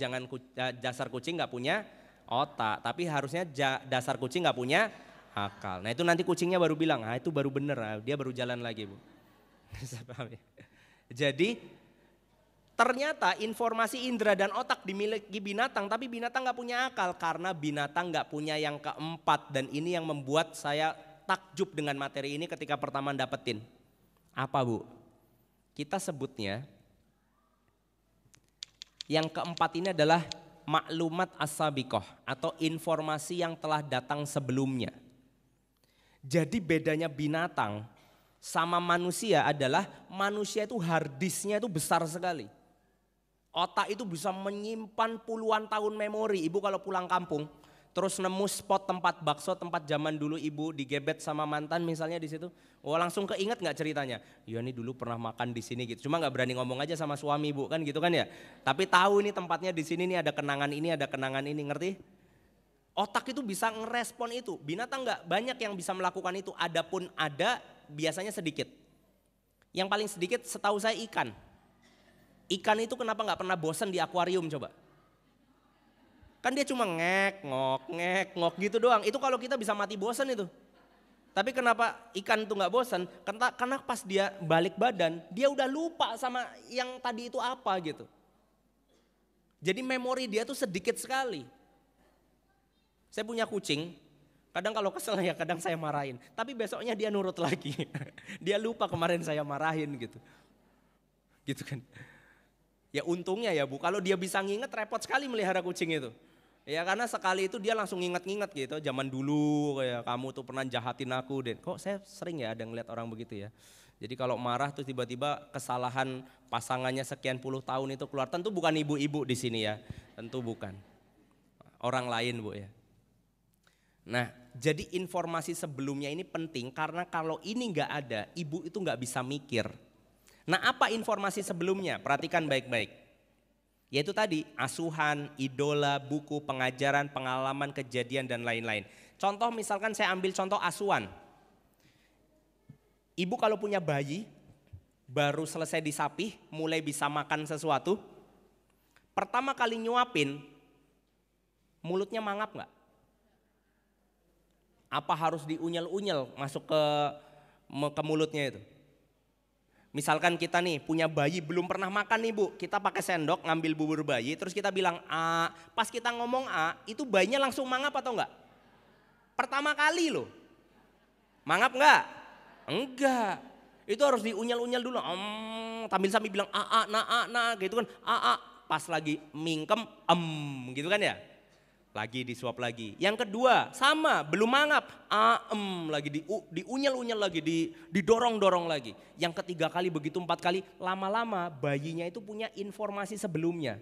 dasar kucing nggak punya otak, tapi harusnya dasar kucing nggak punya akal. Nah itu nanti kucingnya baru bilang, itu baru bener, dia baru jalan lagi Bu. Paham ya? Jadi ternyata informasi indera dan otak dimiliki binatang, tapi binatang nggak punya akal karena binatang nggak punya yang keempat, dan ini yang membuat saya takjub dengan materi ini ketika pertama dapetin. Apa Bu? Kita sebutnya yang keempat ini adalah maklumat as-sabiqah atau informasi yang telah datang sebelumnya. Jadi bedanya binatang sama manusia adalah manusia itu hard disknya itu besar sekali. Otak itu bisa menyimpan puluhan tahun memori. Ibu kalau pulang kampung terus nemu spot tempat bakso, tempat zaman dulu ibu digebet sama mantan misalnya di situ, langsung keinget nggak ceritanya? Ya ini dulu pernah makan di sini gitu. Cuma nggak berani ngomong aja sama suami ibu kan gitu kan ya. Tapi tahu ini tempatnya di sini nih, ada kenangan ini, ngerti? Otak itu bisa ngerespon itu. Binatang nggak banyak yang bisa melakukan itu. Adapun ada biasanya sedikit. Yang paling sedikit setahu saya ikan. Ikan itu kenapa nggak pernah bosan di akuarium coba? Kan dia cuma ngek ngok gitu doang. Itu kalau kita bisa mati bosan itu. Tapi kenapa ikan itu nggak bosan? Karena pas dia balik badan, dia udah lupa sama yang tadi itu apa gitu. Jadi memori dia tuh sedikit sekali. Saya punya kucing, kadang kalau kesel ya kadang saya marahin. Tapi besoknya dia nurut lagi. Dia lupa kemarin saya marahin gitu. Gitu kan. Ya untungnya ya Bu, kalau dia bisa nginget repot sekali melihara kucing itu. Ya karena sekali itu dia langsung nginget-nginget gitu, zaman dulu kayak kamu tuh pernah jahatin aku Den. Kok saya sering ya ada ngeliat orang begitu ya. Jadi kalau marah tuh tiba-tiba kesalahan pasangannya sekian puluh tahun itu keluar. Tentu bukan ibu-ibu di sini ya, tentu bukan. Orang lain Bu ya. Nah jadi informasi sebelumnya ini penting karena kalau ini nggak ada, ibu itu nggak bisa mikir. Nah apa informasi sebelumnya? Perhatikan baik-baik. Yaitu tadi asuhan, idola, buku, pengajaran, pengalaman, kejadian dan lain-lain. Contoh misalkan saya ambil contoh asuhan. Ibu kalau punya bayi, baru selesai disapih, mulai bisa makan sesuatu. Pertama kali nyuapin, mulutnya mangap nggak? Apa harus diunyel-unyel masuk ke mulutnya itu? Misalkan kita nih punya bayi belum pernah makan nih Bu, kita pakai sendok ngambil bubur bayi terus kita bilang A, pas kita ngomong A itu bayinya langsung mangap atau enggak? Pertama kali loh, mangap enggak? Enggak, itu harus diunyel-unyel dulu, sambil bilang A, na gitu kan, A, pas lagi mingkem, gitu kan ya? Lagi disuap lagi. Yang kedua sama belum mangap, lagi diunyel-unyel lagi, didorong-dorong lagi. Yang ketiga kali begitu 4 kali, lama-lama bayinya itu punya informasi sebelumnya.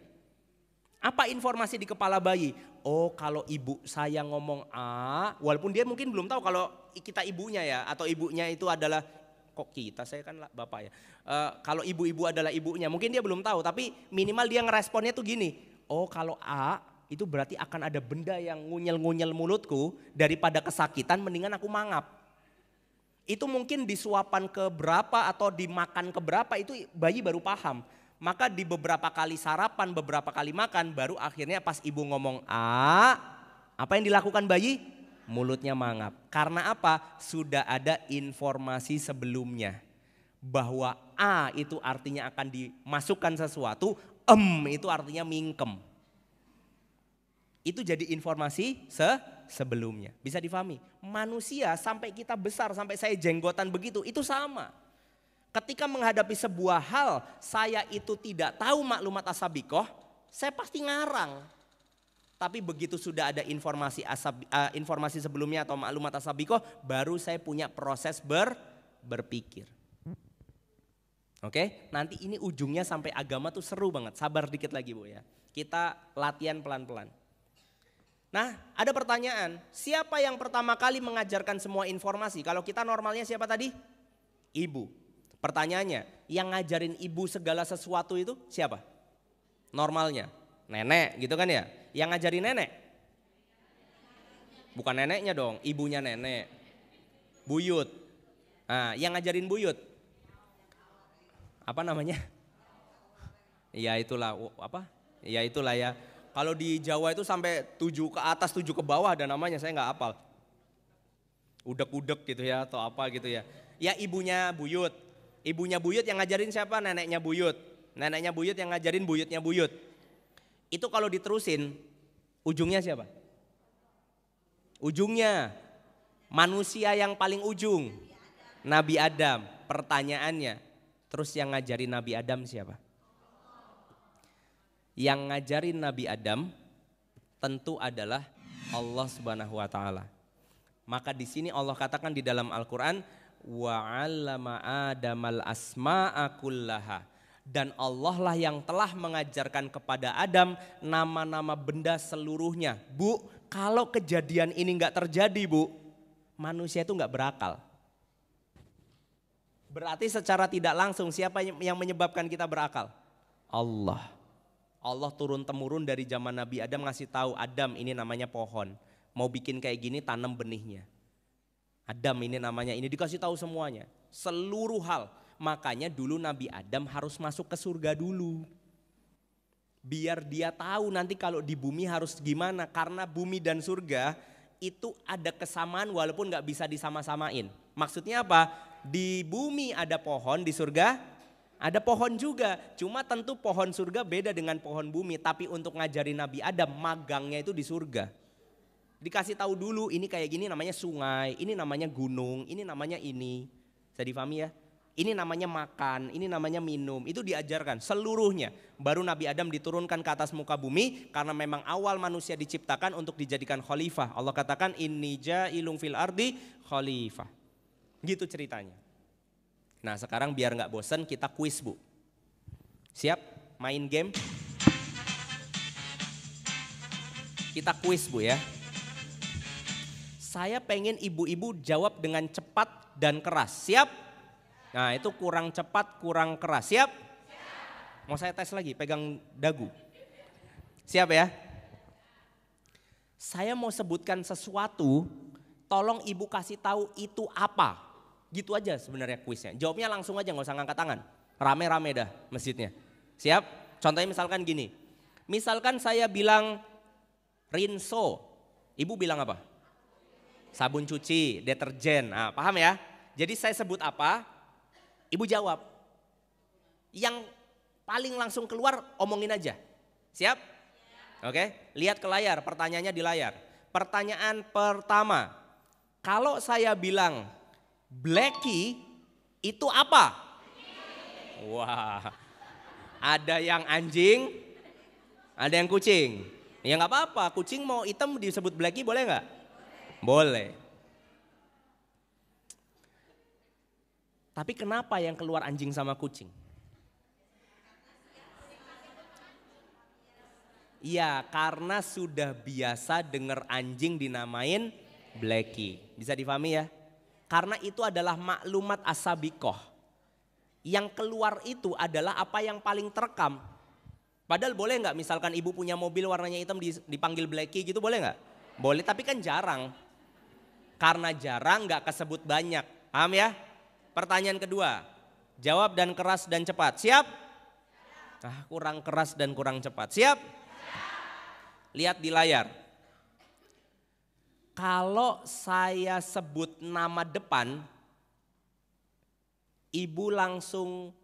Apa informasi di kepala bayi? Oh kalau ibu saya ngomong A, walaupun dia mungkin belum tahu kalau kita ibunya ya, atau ibunya itu adalah, kok kita, saya kan bapak ya. Kalau ibu-ibu adalah ibunya, mungkin dia belum tahu, tapi minimal dia ngeresponnya tuh gini, oh kalau A, itu berarti akan ada benda yang ngunyel-ngunyel mulutku, daripada kesakitan mendingan aku mangap. Itu mungkin disuapan ke berapa atau dimakan ke berapa itu bayi baru paham. Maka di beberapa kali sarapan, beberapa kali makan baru akhirnya pas ibu ngomong A, apa yang dilakukan bayi? Mulutnya mangap. Karena apa? Sudah ada informasi sebelumnya. Bahwa A itu artinya akan dimasukkan sesuatu, itu artinya mingkem. Itu jadi informasi sebelumnya. Bisa difahami? Manusia sampai kita besar, sampai saya jenggotan begitu, itu sama. Ketika menghadapi sebuah hal, saya itu tidak tahu maklumat as-sabiqah, saya pasti ngarang. Tapi begitu sudah ada informasi sebelumnya atau maklumat as-sabiqah, baru saya punya proses berpikir. Oke, nanti ini ujungnya sampai agama tuh seru banget. Sabar dikit lagi Bu ya. Kita latihan pelan-pelan. Nah ada pertanyaan, siapa yang pertama kali mengajarkan semua informasi? Kalau kita normalnya siapa tadi? Ibu. Pertanyaannya, yang ngajarin ibu segala sesuatu itu siapa? Normalnya, nenek gitu kan ya? Yang ngajarin nenek? Bukan neneknya dong, ibunya nenek. Buyut. Nah, yang ngajarin buyut? Apa namanya? Ya itulah, apa? Ya itulah ya. Kalau di Jawa itu sampai 7 ke atas 7 ke bawah ada namanya, saya nggak hafal. Udek-udek gitu ya atau apa gitu ya. Ya ibunya buyut. Ibunya buyut yang ngajarin siapa? Neneknya buyut. Neneknya buyut yang ngajarin buyutnya buyut. Itu kalau diterusin ujungnya siapa? Ujungnya manusia yang paling ujung. Nabi Adam. Pertanyaannya, terus yang ngajarin Nabi Adam siapa? Yang ngajarin Nabi Adam tentu adalah Allah Subhanahu wa taala. Maka di sini Allah katakan di dalam Al-Qur'an wa 'allama Adamal asma'a kullaha. Dan Allah lah yang telah mengajarkan kepada Adam nama-nama benda seluruhnya. Bu, kalau kejadian ini enggak terjadi Bu, manusia itu enggak berakal. Berarti secara tidak langsung siapa yang menyebabkan kita berakal? Allah. Allah turun temurun dari zaman Nabi Adam ngasih tahu Adam ini namanya pohon. Mau bikin kayak gini tanam benihnya. Adam ini namanya, ini dikasih tahu semuanya. Seluruh hal. Makanya dulu Nabi Adam harus masuk ke surga dulu. Biar dia tahu nanti kalau di bumi harus gimana. Karena bumi dan surga itu ada kesamaan walaupun nggak bisa disama-samain. Maksudnya apa? Di bumi ada pohon, di surga ada pohon juga. Cuma tentu pohon surga beda dengan pohon bumi. Tapi untuk ngajarin Nabi Adam, magangnya itu di surga. Dikasih tahu dulu, ini kayak gini namanya sungai, ini namanya gunung, ini namanya ini. Bisa difahami ya? Ini namanya makan, ini namanya minum. Itu diajarkan seluruhnya. Baru Nabi Adam diturunkan ke atas muka bumi karena memang awal manusia diciptakan untuk dijadikan khalifah. Allah katakan inni ja'ilun fil ardi khalifah. Gitu ceritanya. Nah sekarang biar nggak bosen kita kuis Bu. Siap main game? Kita kuis Bu ya. Saya pengen ibu-ibu jawab dengan cepat dan keras. Siap? Nah itu kurang cepat, kurang keras. Siap? Mau saya tes lagi, pegang dagu. Siap ya? Saya mau sebutkan sesuatu, tolong ibu kasih tahu itu apa. Gitu aja sebenarnya kuisnya. Jawabnya langsung aja, nggak usah ngangkat tangan. Rame-rame dah masjidnya. Siap? Contohnya misalkan gini. Misalkan saya bilang rinso, ibu bilang apa? Sabun cuci, deterjen, nah, paham ya? Jadi saya sebut apa, ibu jawab. Yang paling langsung keluar omongin aja. Siap? Oke, lihat ke layar, pertanyaannya di layar. Pertanyaan pertama, kalau saya bilang Blacky itu apa? Wah, ada yang anjing, ada yang kucing. Ya nggak apa-apa, kucing mau hitam disebut Blacky boleh nggak? Boleh. Tapi kenapa yang keluar anjing sama kucing? Iya, karena sudah biasa dengar anjing dinamain Blacky. Bisa difahami ya? Karena itu adalah maklumat as-sabiqah. Yang keluar itu adalah apa yang paling terekam. Padahal boleh nggak misalkan ibu punya mobil warnanya hitam dipanggil Blacky gitu, boleh nggak? Boleh, tapi kan jarang. Karena jarang nggak kesebut banyak. Paham ya? Pertanyaan kedua, jawab dan keras dan cepat. Siap? Ah, kurang keras dan kurang cepat. Siap? Lihat di layar. Kalau saya sebut nama depan, ibu langsung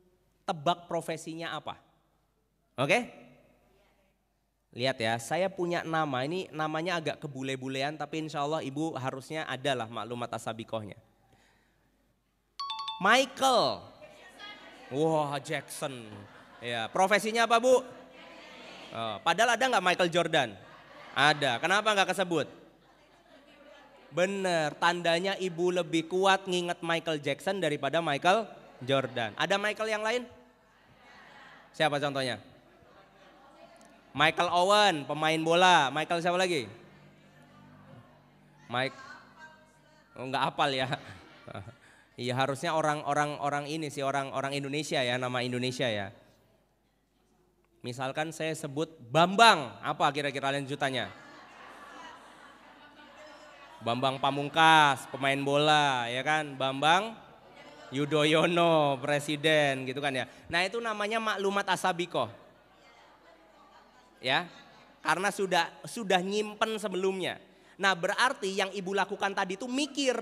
tebak profesinya apa. Oke? Lihat ya, saya punya nama, ini namanya agak kebule-bulean tapi insya Allah ibu harusnya adalah maklumat as-sabiqahnya. Michael. Wah, Jackson. Ya, profesinya apa Bu? Oh, padahal ada nggak Michael Jordan? Ada. Kenapa nggak kesebut? Bener, tandanya ibu lebih kuat nginget Michael Jackson daripada Michael Jordan. Ada Michael yang lain? Siapa contohnya? Michael Owen, pemain bola. Michael siapa lagi? Mike. Oh, nggak hafal ya. Iya harusnya orang ini sih orang Indonesia ya, nama Indonesia ya. Misalkan saya sebut Bambang, apa kira-kira lanjutannya? Bambang Pamungkas, pemain bola ya kan, Bambang Yudhoyono, presiden gitu kan ya. Nah itu namanya maklumat as-sabiqah. Ya, karena sudah nyimpen sebelumnya. Nah berarti yang ibu lakukan tadi itu mikir.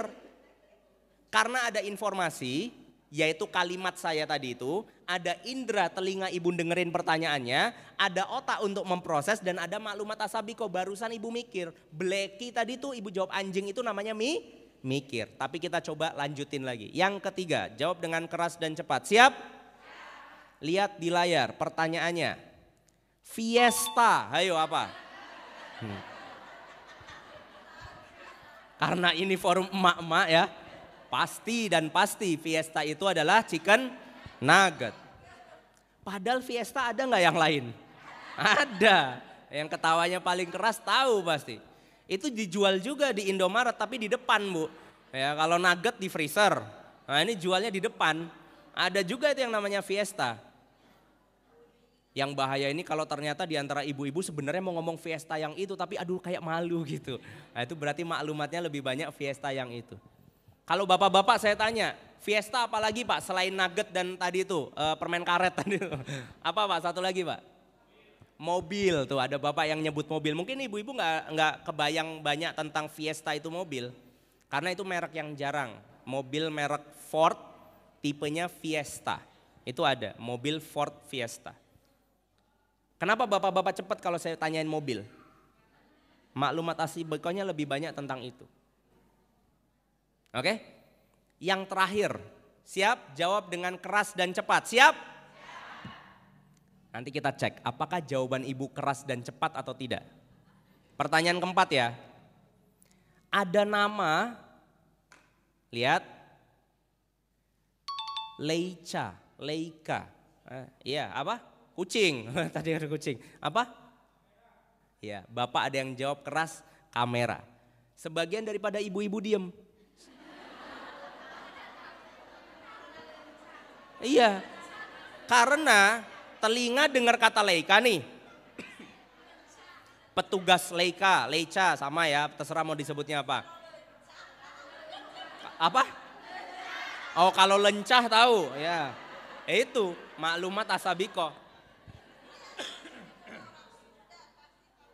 Karena ada informasi, yaitu kalimat saya tadi itu, ada indera telinga ibu dengerin pertanyaannya, ada otak untuk memproses dan ada maklumat as-sabiqah. Barusan ibu mikir, Blacky tadi tuh ibu jawab anjing itu namanya mikir. Tapi kita coba lanjutin lagi. Yang ketiga, jawab dengan keras dan cepat. Siap? Lihat di layar pertanyaannya. Fiesta, ayo apa? Karena ini forum emak-emak ya, pasti Fiesta itu adalah chicken nugget. Padahal Fiesta ada nggak yang lain? Ada, yang ketawanya paling keras tahu pasti. Itu dijual juga di Indomaret tapi di depan Bu. Ya kalau nugget di freezer, nah ini jualnya di depan. Ada juga itu yang namanya Fiesta. Yang bahaya ini kalau ternyata di antara ibu-ibu sebenarnya mau ngomong Fiesta yang itu tapi aduh kayak malu gitu. Nah itu berarti maklumatnya lebih banyak Fiesta yang itu. Kalau bapak-bapak saya tanya, Fiesta apa lagi Pak selain nugget dan tadi itu permen karet tadi itu. Apa Pak satu lagi Pak? Mobil tuh ada bapak yang nyebut mobil. Mungkin ibu-ibu nggak kebayang banyak tentang Fiesta itu mobil. Karena itu merek yang jarang. Mobil merek Ford tipenya Fiesta. Itu ada mobil Ford Fiesta. Kenapa bapak-bapak cepat kalau saya tanyain mobil? Maklumat asabikohnya lebih banyak tentang itu. Oke? Yang terakhir, siap? Jawab dengan keras dan cepat. Siap? Nanti kita cek apakah jawaban ibu keras dan cepat atau tidak. Pertanyaan keempat ya. Ada nama, lihat, Leika. Iya, apa? Kucing. Tadi ada kucing. Apa? Iya, bapak ada yang jawab keras, kamera. Sebagian daripada ibu-ibu diem. Iya, karena telinga dengar kata Leika nih. Petugas Leica sama ya, terserah mau disebutnya apa. Apa? Oh kalau lencah tahu ya. Itu maklumat asabikoh.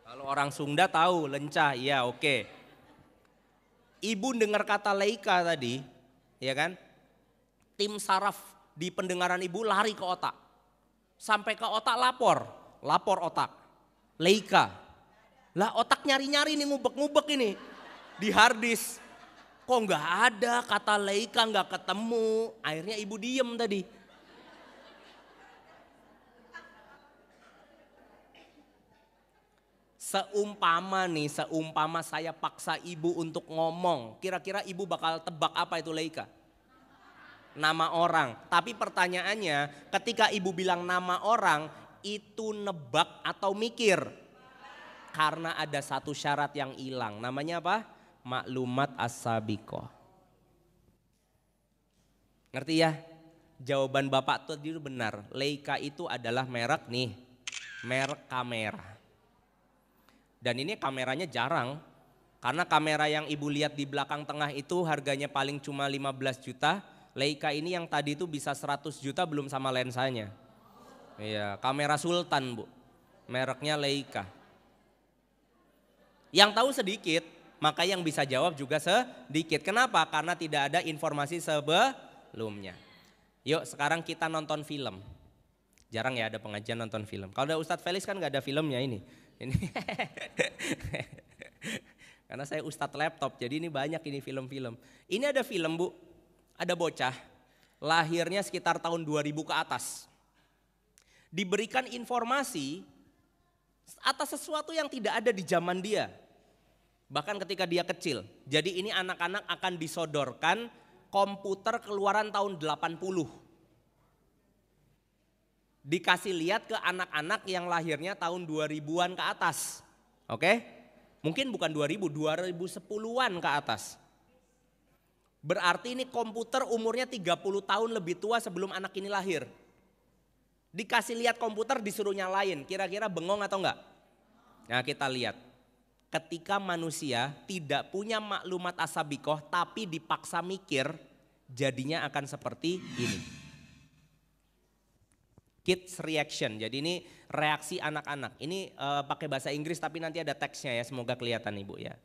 Kalau orang Sunda tahu lencah, iya oke. Ibu dengar kata Leika tadi, ya kan? Tim saraf di pendengaran ibu lari ke otak. Sampai ke otak lapor otak. Leika. Lah otak nyari-nyari nih ngubek-ngubek ini. Di harddisk. Kok nggak ada kata Leika nggak ketemu. Akhirnya ibu diem tadi. Seumpama saya paksa ibu untuk ngomong. Kira-kira ibu bakal tebak apa itu Leika? Nama orang. Tapi pertanyaannya ketika ibu bilang nama orang itu nebak atau mikir? Karena ada satu syarat yang hilang. Namanya apa? Maklumat asabikoh. Ngerti ya? Jawaban bapak tadi itu benar. Leika itu adalah merek nih. Merek kamera. Dan ini kameranya jarang. Karena kamera yang ibu lihat di belakang tengah itu harganya paling cuma 15 juta. Leika ini yang tadi itu bisa 100 juta belum sama lensanya. Iya, kamera Sultan bu, mereknya Leika. Yang tahu sedikit, maka yang bisa jawab juga sedikit. Kenapa? Karena tidak ada informasi sebelumnya. Yuk sekarang kita nonton film. Jarang ya ada pengajian nonton film. Kalau ada Ustadz Felix kan gak ada filmnya ini. Karena saya Ustadz laptop, jadi ini banyak ini film-film. Ini ada film bu. Ada bocah, lahirnya sekitar tahun 2000 ke atas. Diberikan informasi atas sesuatu yang tidak ada di zaman dia. Bahkan ketika dia kecil. Jadi ini anak-anak akan disodorkan komputer keluaran tahun 80. Dikasih lihat ke anak-anak yang lahirnya tahun 2000-an ke atas. Oke? Mungkin bukan 2000, 2010-an ke atas. Berarti ini komputer umurnya 30 tahun lebih tua sebelum anak ini lahir. Dikasih lihat komputer disuruh nyalain, kira-kira bengong atau enggak? Nah kita lihat, ketika manusia tidak punya maklumat asabikoh tapi dipaksa mikir, jadinya akan seperti ini. Kids reaction, jadi ini reaksi anak-anak. Ini pakai bahasa Inggris tapi nanti ada teksnya ya, semoga kelihatan ibu ya.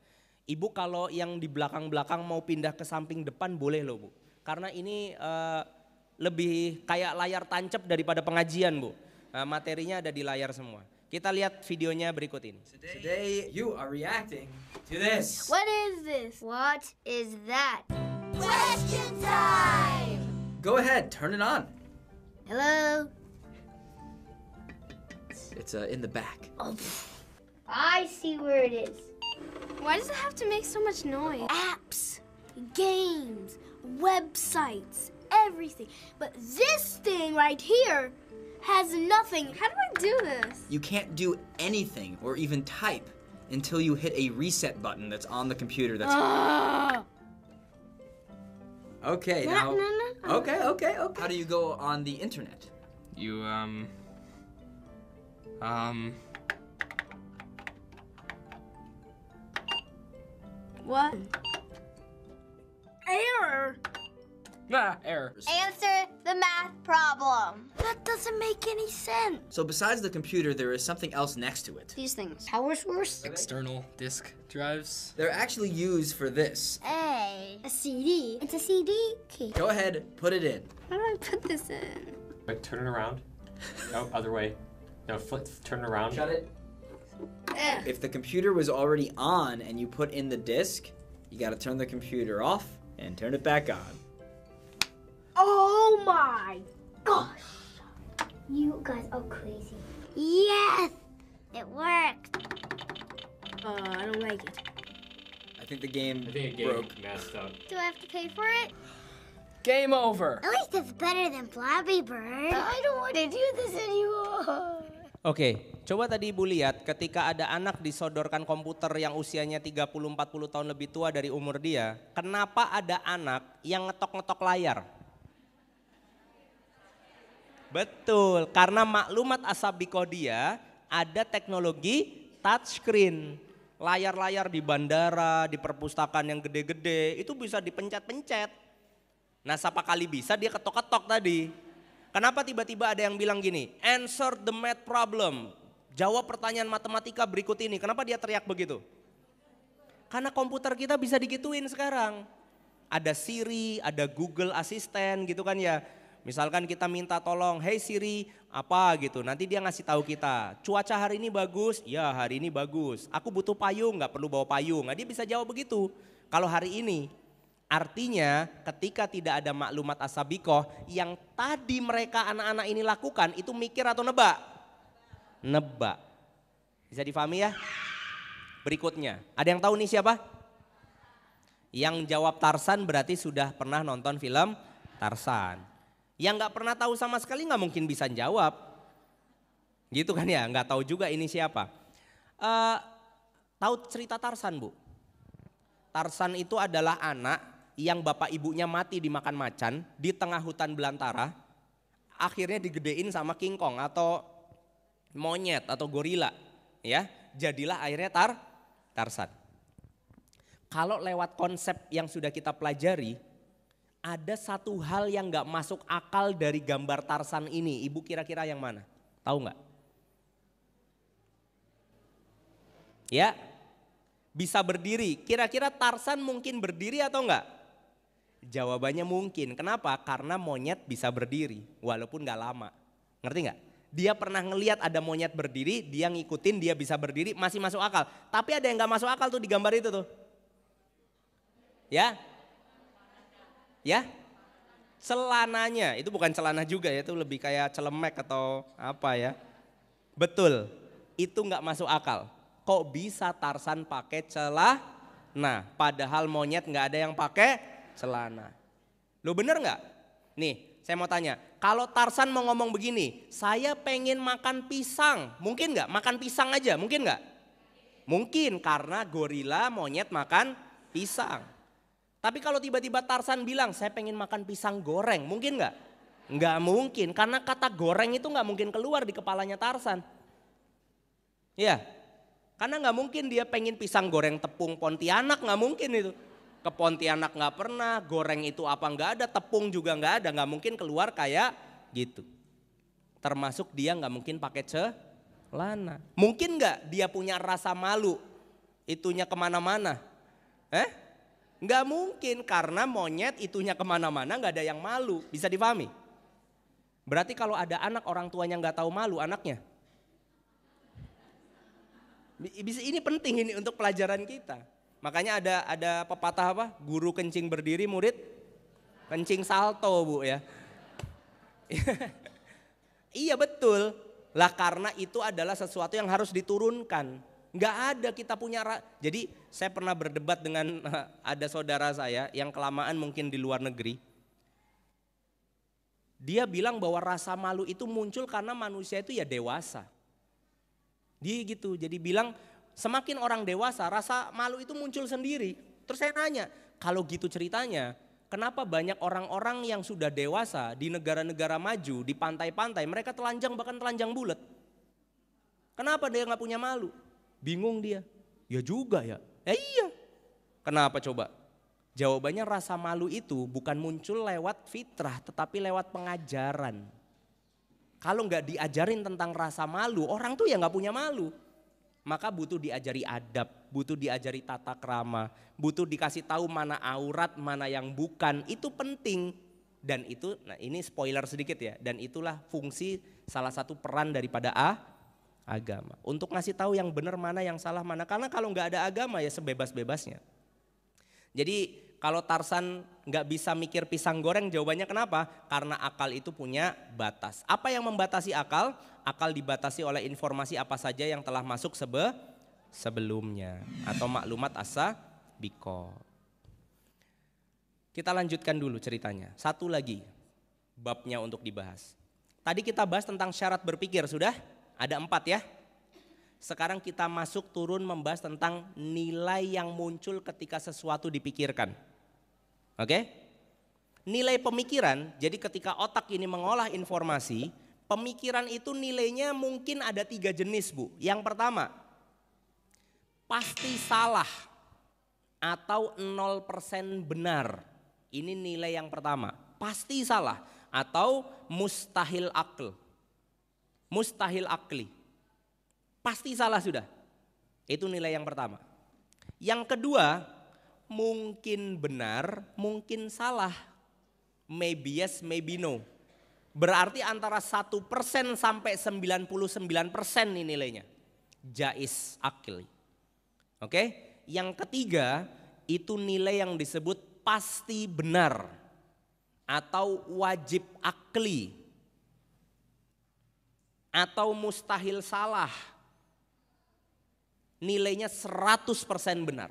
Ibu kalau yang di belakang-belakang mau pindah ke samping depan boleh loh bu. Karena ini lebih kayak layar tancap daripada pengajian bu. Materinya ada di layar semua. Kita lihat videonya berikut ini. Today you are reacting to this. What is this? What is that? Question time! Go ahead, turn it on. Hello? It's in the back. Oh, I see where it is. Why does it have to make so much noise? Apps, games, websites, everything. But this thing right here has nothing. How do I do this? You can't do anything or even type until you hit a reset button that's on the computer. That's okay. Now, okay. How do you go on the internet? You, What? Error. error. Answer the math problem. That doesn't make any sense. So besides the computer, there is something else next to it. These things. Power source? External disk drives. They're actually used for this. A CD. It's a CD key. Go ahead, put it in. How do I put this in? Wait, turn it around. No, other way. No, turn it around. Shut it. If the computer was already on and you put in the disk, you gotta turn the computer off and turn it back on. Oh my gosh. You guys are crazy. Yes! It worked. I don't like it. I think the game I think it broke. messed up. Do I have to pay for it? Game over. At least it's better than Flappy Bird. I don't want to do this anymore. Oke, coba tadi Ibu lihat ketika ada anak disodorkan komputer yang usianya 30-40 tahun lebih tua dari umur dia, kenapa ada anak yang ngetok-ngetok layar? Betul, karena maklumat asabiko dia ada teknologi touchscreen. Layar-layar di bandara, di perpustakaan yang gede-gede itu bisa dipencet-pencet. Nah, siapa kali bisa dia ketok-ketok tadi. Kenapa tiba-tiba ada yang bilang gini, answer the math problem, jawab pertanyaan matematika berikut ini. Kenapa dia teriak begitu? Karena komputer kita bisa digituin sekarang. Ada Siri, ada Google Assistant gitu kan ya. Misalkan kita minta tolong, hey Siri apa gitu, nanti dia ngasih tahu kita, cuaca hari ini bagus, ya hari ini bagus. Aku butuh payung, nggak perlu bawa payung, nah, dia bisa jawab begitu. Kalau hari ini. Artinya ketika tidak ada maklumat asabikoh yang tadi mereka anak-anak ini lakukan itu mikir atau nebak? Nebak. Bisa difahami ya? Berikutnya, ada yang tahu nih siapa? Yang jawab Tarzan berarti sudah pernah nonton film Tarzan. Yang gak pernah tahu sama sekali gak mungkin bisa jawab. Gitu kan ya, gak tahu juga ini siapa. Tahu cerita Tarzan Bu? Tarzan itu adalah anak yang bapak ibunya mati dimakan macan di tengah hutan belantara, akhirnya digedein sama King Kong atau monyet atau gorila, ya, jadilah akhirnya Tarzan. Kalau lewat konsep yang sudah kita pelajari, ada satu hal yang nggak masuk akal dari gambar Tarzan ini. Ibu kira-kira yang mana? Tahu nggak? Ya, bisa berdiri. Kira-kira Tarzan mungkin berdiri atau enggak? Jawabannya mungkin. Kenapa? Karena monyet bisa berdiri walaupun gak lama. Ngerti gak? Dia pernah ngelihat ada monyet berdiri, dia ngikutin, dia bisa berdiri, masih masuk akal. Tapi ada yang gak masuk akal tuh di gambar itu tuh. Ya? Ya? Celananya, itu bukan celana juga ya, itu lebih kayak celemek atau apa ya. Betul, itu gak masuk akal. Kok bisa Tarzan pakai celana? Padahal monyet gak ada yang pakai celana. Lo bener nggak? Nih, saya mau tanya. Kalau Tarzan mau ngomong begini, saya pengen makan pisang, mungkin nggak? Makan pisang aja, mungkin nggak? Mungkin karena gorila monyet makan pisang. Tapi kalau tiba-tiba Tarzan bilang, saya pengen makan pisang goreng, mungkin nggak? Nggak mungkin, karena kata goreng itu nggak mungkin keluar di kepalanya Tarzan. Ya, karena nggak mungkin dia pengen pisang goreng tepung Pontianak, nggak mungkin itu. Ke Pontianak nggak pernah, goreng itu apa nggak ada, tepung juga nggak ada, nggak mungkin keluar kayak gitu. Termasuk dia nggak mungkin pakai celana. Mungkin nggak dia punya rasa malu, itunya kemana-mana? Nggak mungkin karena monyet itunya kemana-mana nggak ada yang malu, bisa dipahami? Berarti kalau ada anak orang tuanya nggak tahu malu anaknya. Ini penting ini untuk pelajaran kita. Makanya ada pepatah apa? Guru kencing berdiri, murid kencing salto Bu ya. Iya betul. Lah karena itu adalah sesuatu yang harus diturunkan. Nggak ada kita punya. Jadi saya pernah berdebat dengan ada saudara saya yang kelamaan mungkin di luar negeri. Dia bilang bahwa rasa malu itu muncul karena manusia itu ya dewasa. Dia gitu, jadi bilang semakin orang dewasa rasa malu itu muncul sendiri. Terus saya nanya, kalau gitu ceritanya kenapa banyak orang-orang yang sudah dewasa di negara-negara maju, di pantai-pantai mereka telanjang bahkan telanjang bulat. Kenapa dia gak punya malu? Bingung dia, ya juga ya, iya. Kenapa coba? Jawabannya rasa malu itu bukan muncul lewat fitrah tetapi lewat pengajaran. Kalau nggak diajarin tentang rasa malu, orang tuh ya nggak punya malu. Maka butuh diajari adab, butuh diajari tata krama, butuh dikasih tahu mana aurat, mana yang bukan, itu penting. Dan itu, nah ini spoiler sedikit ya, dan itulah fungsi salah satu peran daripada agama. Untuk ngasih tahu yang benar mana, yang salah mana, karena kalau nggak ada agama ya sebebas-bebasnya. Jadi kalau Tarsan nggak bisa mikir pisang goreng, jawabannya kenapa? Karena akal itu punya batas. Apa yang membatasi akal? Akal dibatasi oleh informasi apa saja yang telah masuk sebelumnya atau maklumat biko. Kita lanjutkan dulu ceritanya. Satu lagi babnya untuk dibahas. Tadi kita bahas tentang syarat berpikir, sudah? Ada 4 ya. Sekarang kita masuk turun membahas tentang nilai yang muncul ketika sesuatu dipikirkan. Oke? Nilai pemikiran, jadi ketika otak ini mengolah informasi, pemikiran itu nilainya mungkin ada 3 jenis, Bu. Yang pertama, pasti salah atau 0% benar. Ini nilai yang pertama, pasti salah atau mustahil akl. Mustahil akli. Pasti salah sudah. Itu nilai yang pertama. Yang kedua, mungkin benar, mungkin salah. Maybe yes, maybe no. Berarti antara 1% sampai 99% nih nilainya. Jais akil. Oke? Yang ketiga, itu nilai yang disebut pasti benar atau wajib akli atau mustahil salah. Nilainya 100% benar.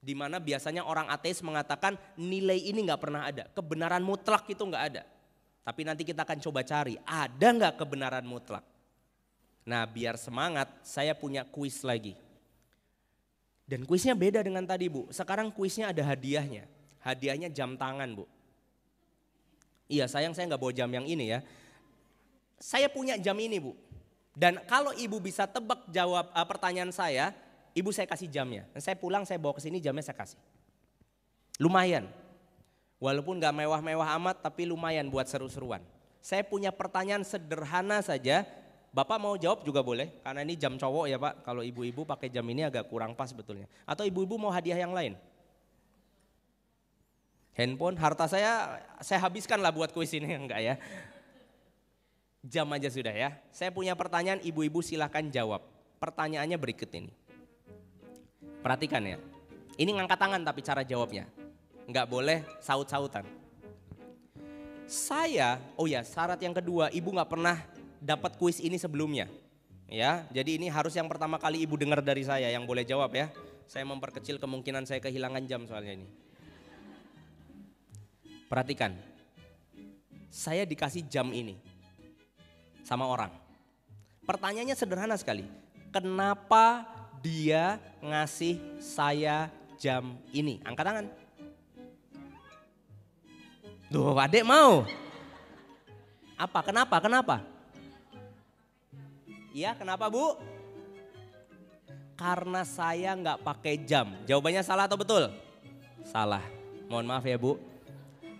Di mana biasanya orang ateis mengatakan nilai ini nggak pernah ada, kebenaran mutlak itu nggak ada. Tapi nanti kita akan coba cari, ada nggak kebenaran mutlak. Nah biar semangat, saya punya kuis lagi. Dan kuisnya beda dengan tadi, Bu. Sekarang kuisnya ada hadiahnya. Hadiahnya jam tangan, Bu. Iya, sayang saya nggak bawa jam yang ini ya. Saya punya jam ini, Bu. Dan kalau ibu bisa tebak jawab pertanyaan saya, ibu saya kasih jamnya. Saya pulang, saya bawa ke sini, jamnya saya kasih. Lumayan. Walaupun gak mewah-mewah amat, tapi lumayan buat seru-seruan. Saya punya pertanyaan sederhana saja. Bapak mau jawab juga boleh, karena ini jam cowok ya Pak. Kalau ibu-ibu pakai jam ini agak kurang pas sebetulnya. Atau ibu-ibu mau hadiah yang lain? Handphone, harta saya habiskan lah buat kuis ini, enggak ya. Jam aja sudah ya. Saya punya pertanyaan, ibu-ibu silahkan jawab. Pertanyaannya berikut ini. Perhatikan ya. Ini ngangkat tangan tapi cara jawabnya. Nggak boleh saut-sautan. Syarat yang kedua, ibu nggak pernah dapat kuis ini sebelumnya. Ya, jadi ini harus yang pertama kali ibu dengar dari saya yang boleh jawab ya. Saya memperkecil kemungkinan saya kehilangan jam soalnya ini. Perhatikan. Saya dikasih jam ini sama orang. Pertanyaannya sederhana sekali. Kenapa dia ngasih saya jam ini? Angkat tangan. Duh, adek mau. Apa? Kenapa? Iya, kenapa Bu? Karena saya nggak pakai jam. Jawabannya salah atau betul? Salah. Mohon maaf ya Bu.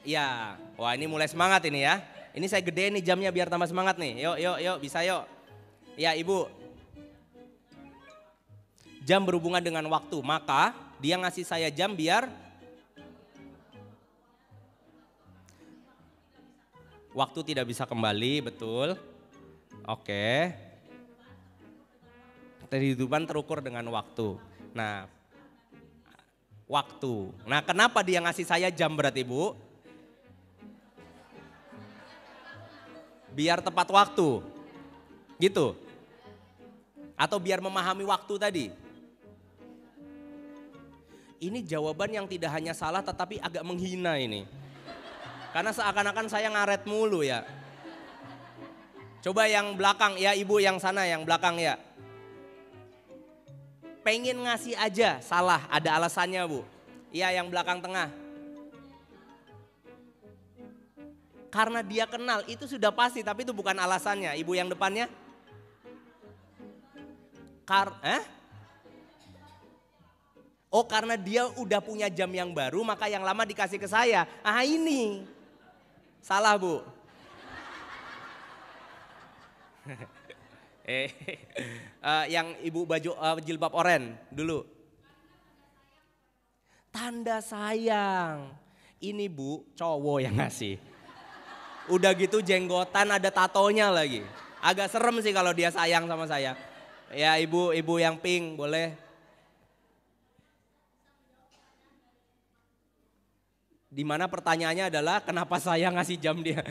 Iya, wah ini mulai semangat ini ya. Ini saya gedein nih jamnya biar tambah semangat nih. Yuk, bisa yuk. Ya Ibu. Jam berhubungan dengan waktu, maka dia ngasih saya jam biar waktu tidak bisa kembali, betul. Oke. Kehidupan terukur dengan waktu. Nah, waktu. Nah, kenapa dia ngasih saya jam berarti Bu? Biar tepat waktu, gitu. Atau biar memahami waktu tadi. Ini jawaban yang tidak hanya salah tetapi agak menghina ini. Karena seakan-akan saya ngaret mulu ya. Coba yang belakang ya, ibu yang sana yang belakang ya. Pengen ngasih aja, salah, ada alasannya Bu. Iya yang belakang tengah. Karena dia kenal, itu sudah pasti, tapi itu bukan alasannya. Ibu yang depannya? Oh karena dia udah punya jam yang baru maka yang lama dikasih ke saya. Ah ini. Salah Bu. Yang ibu baju jilbab oren dulu. Tanda sayang. Ini Bu cowok yang ngasih. Udah gitu jenggotan ada tatonya lagi. Agak serem sih kalau dia sayang sama saya. Ya ibu yang pink boleh. Dimana pertanyaannya adalah kenapa saya ngasih jam dia?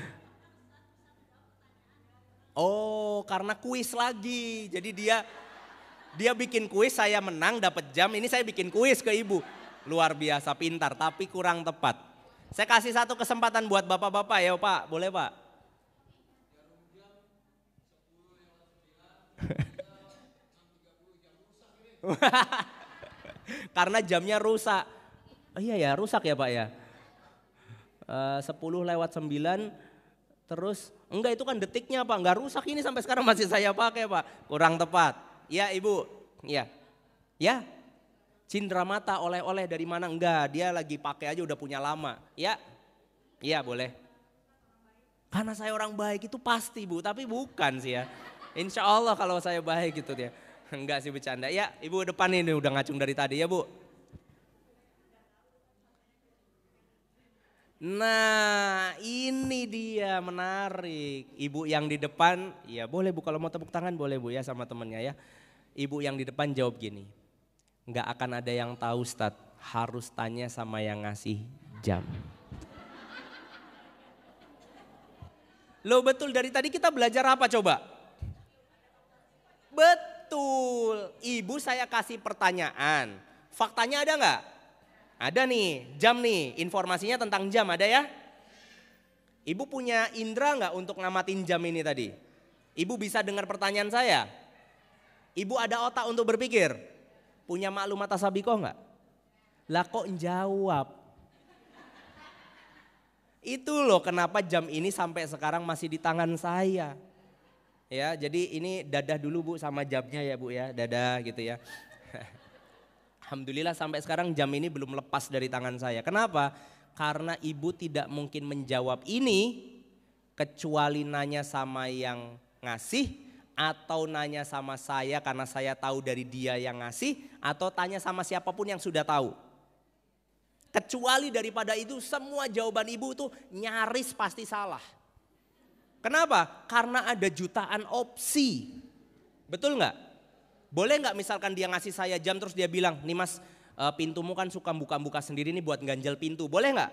Oh karena kuis lagi. Jadi dia bikin kuis saya menang dapat jam. Ini saya bikin kuis ke ibu. Luar biasa pintar tapi kurang tepat. Saya kasih satu kesempatan buat bapak-bapak ya Pak. Boleh Pak? Karena jamnya rusak. Oh iya ya rusak ya Pak ya. 10:09 terus enggak itu kan detiknya Pak, enggak rusak ini sampai sekarang masih saya pakai Pak. Kurang tepat. Ya Ibu, ya. Ya. Cindera mata oleh-oleh dari mana? Enggak, dia lagi pakai aja udah punya lama. Ya. Iya boleh. Karena saya orang baik itu pasti Bu, tapi bukan sih ya. Insya Allah kalau saya baik gitu dia. Enggak sih bercanda. Ya Ibu depan ini udah ngacung dari tadi ya Bu. Nah ini dia menarik. Ibu yang di depan, ya boleh Bu kalau mau tepuk tangan boleh Bu ya sama temennya ya. Ibu yang di depan jawab gini, nggak akan ada yang tahu Ustadz, harus tanya sama yang ngasih jam. Loh betul dari tadi kita belajar apa coba? Betul, ibu saya kasih pertanyaan, faktanya ada nggak? Ada nih, jam nih, informasinya tentang jam ada ya? Ibu punya indera nggak untuk ngamatin jam ini tadi? Ibu bisa dengar pertanyaan saya? Ibu ada otak untuk berpikir? Punya maklumat tasabiqoh nggak? Lah kok jawab? Itu loh kenapa jam ini sampai sekarang masih di tangan saya. Ya, jadi ini dadah dulu Bu sama jamnya ya Bu ya, dadah gitu ya. Alhamdulillah sampai sekarang jam ini belum lepas dari tangan saya. Kenapa? Karena ibu tidak mungkin menjawab ini kecuali nanya sama yang ngasih atau nanya sama saya karena saya tahu dari dia yang ngasih atau tanya sama siapapun yang sudah tahu. Kecuali daripada itu semua jawaban ibu itu nyaris pasti salah. Kenapa? Karena ada jutaan opsi. Betul nggak? Boleh nggak misalkan dia ngasih saya jam terus dia bilang, nih Mas pintumu kan suka buka-buka sendiri nih buat ganjel pintu. Boleh nggak?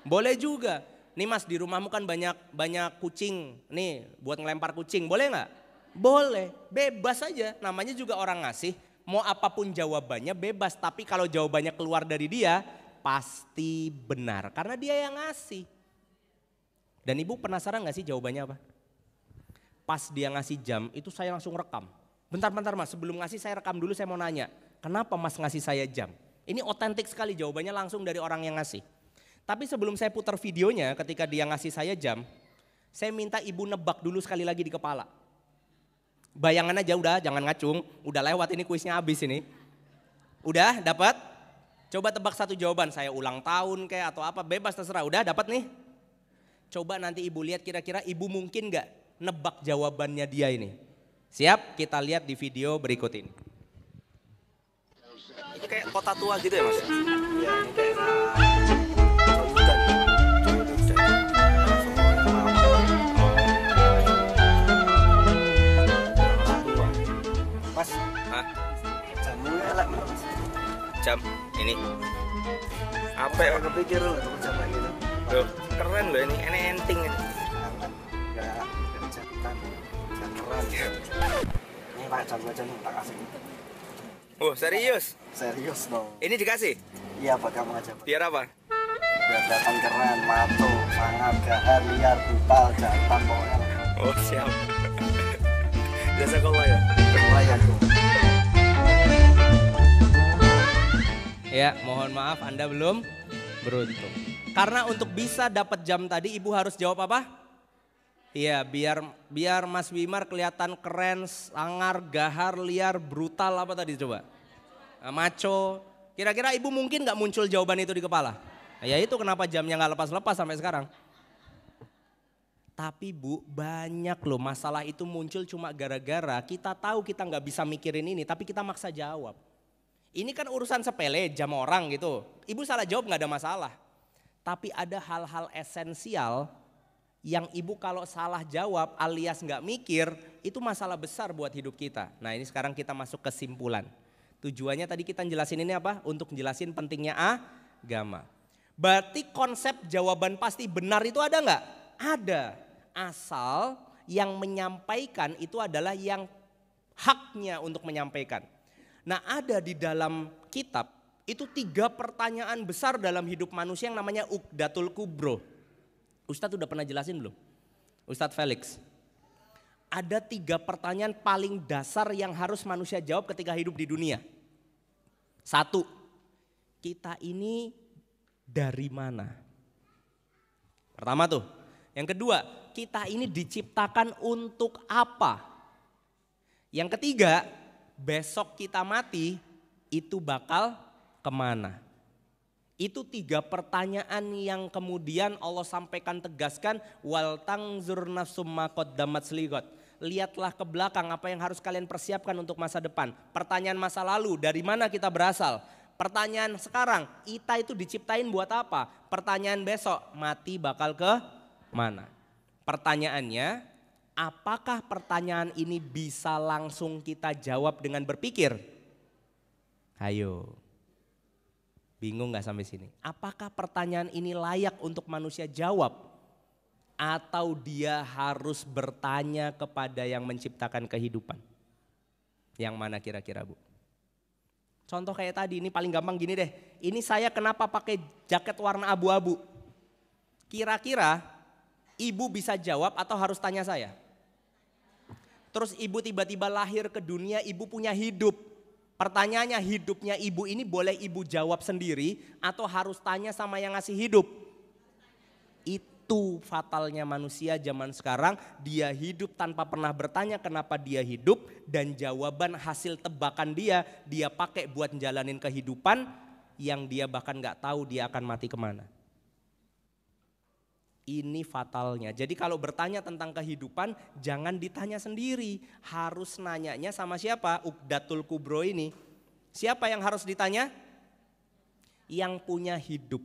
Boleh juga. Nih Mas di rumahmu kan banyak kucing nih buat ngelempar kucing. Boleh nggak? Boleh. Bebas aja. Namanya juga orang ngasih. Mau apapun jawabannya bebas. Tapi kalau jawabannya keluar dari dia pasti benar. Karena dia yang ngasih. Dan ibu penasaran nggak sih jawabannya apa? Pas dia ngasih jam itu saya langsung rekam. Bentar Mas, sebelum ngasih saya rekam dulu, saya mau nanya. Kenapa Mas ngasih saya jam? Ini otentik sekali jawabannya langsung dari orang yang ngasih. Tapi sebelum saya putar videonya ketika dia ngasih saya jam, saya minta ibu nebak dulu sekali lagi di kepala. Bayangan aja udah, jangan ngacung. Udah lewat ini kuisnya habis ini. Udah dapat? Coba tebak satu jawaban, saya ulang tahun kayak atau apa, bebas terserah. Udah dapat nih? Coba nanti ibu lihat kira-kira ibu mungkin gak nebak jawabannya dia ini. Siap, kita lihat di video berikut ini. Ini kayak kota tua gitu ya Mas? Iya, ini daerah Mas, jammu elek Mas. Jam ini. Apa ya? Kepikir loh jam kayak gitu. Loh, keren loh ini enting ini. Enggak, jam keren. Ini Pak jam tak kasih. Oh serius? Serius dong. Ini dikasih? Iya buat kamu aja Pak. Biar apa? Biar datang keren, maco, sangat, gahar, liar, brutal, jantan pokoknya. Oh siap. Jazakallah ya. Lumayan tuh. Ya mohon maaf Anda belum beruntung. Karena untuk bisa dapat jam tadi ibu harus jawab apa? Iya biar Mas Wimar kelihatan keren, sangar, gahar, liar, brutal apa tadi coba? Maco. Kira-kira ibu mungkin nggak muncul jawaban itu di kepala? Ya itu kenapa jamnya nggak lepas-lepas sampai sekarang. Tapi Bu, banyak loh masalah itu muncul cuma gara-gara kita tahu kita nggak bisa mikirin ini, tapi kita maksa jawab. Ini kan urusan sepele, jam orang gitu. Ibu salah jawab nggak ada masalah. Tapi ada hal-hal esensial yang ibu kalau salah jawab alias nggak mikir, itu masalah besar buat hidup kita. Nah ini sekarang kita masuk kesimpulan. Tujuannya tadi kita jelasin ini apa? Untuk jelasin pentingnya agama. Berarti konsep jawaban pasti benar itu ada nggak? Ada. Asal yang menyampaikan itu adalah yang haknya untuk menyampaikan. Nah ada di dalam kitab itu 3 pertanyaan besar dalam hidup manusia yang namanya Uqdatul Kubro. Ustadz udah pernah jelasin belum? Ustadz Felix. Ada 3 pertanyaan paling dasar yang harus manusia jawab ketika hidup di dunia. 1, kita ini dari mana? Pertama tuh. Yang kedua, kita ini diciptakan untuk apa? Yang ketiga, besok kita mati itu bakal kemana? Itu 3 pertanyaan yang kemudian Allah sampaikan tegaskan, wal tangzur nafsum ma qaddamat ligat. Lihatlah ke belakang apa yang harus kalian persiapkan untuk masa depan. Pertanyaan masa lalu, dari mana kita berasal? Pertanyaan sekarang, kita itu diciptain buat apa? Pertanyaan besok, mati bakal ke mana? Pertanyaannya, apakah pertanyaan ini bisa langsung kita jawab dengan berpikir? Ayo. Bingung gak sampai sini? Apakah pertanyaan ini layak untuk manusia jawab? Atau dia harus bertanya kepada yang menciptakan kehidupan? Yang mana kira-kira Bu? Contoh kayak tadi, ini paling gampang gini deh. Ini saya kenapa pakai jaket warna abu-abu? Kira-kira ibu bisa jawab atau harus tanya saya? Terus ibu tiba-tiba lahir ke dunia, ibu punya hidup. Pertanyaannya, hidupnya ibu ini boleh ibu jawab sendiri atau harus tanya sama yang ngasih hidup? Itu fatalnya manusia zaman sekarang, dia hidup tanpa pernah bertanya kenapa dia hidup, dan jawaban hasil tebakan dia pakai buat jalanin kehidupan yang dia bahkan gak tahu dia akan mati kemana. Ini fatalnya. Jadi kalau bertanya tentang kehidupan jangan ditanya sendiri. Harus nanyanya sama siapa? Uqdatul Kubro ini. Siapa yang harus ditanya? Yang punya hidup.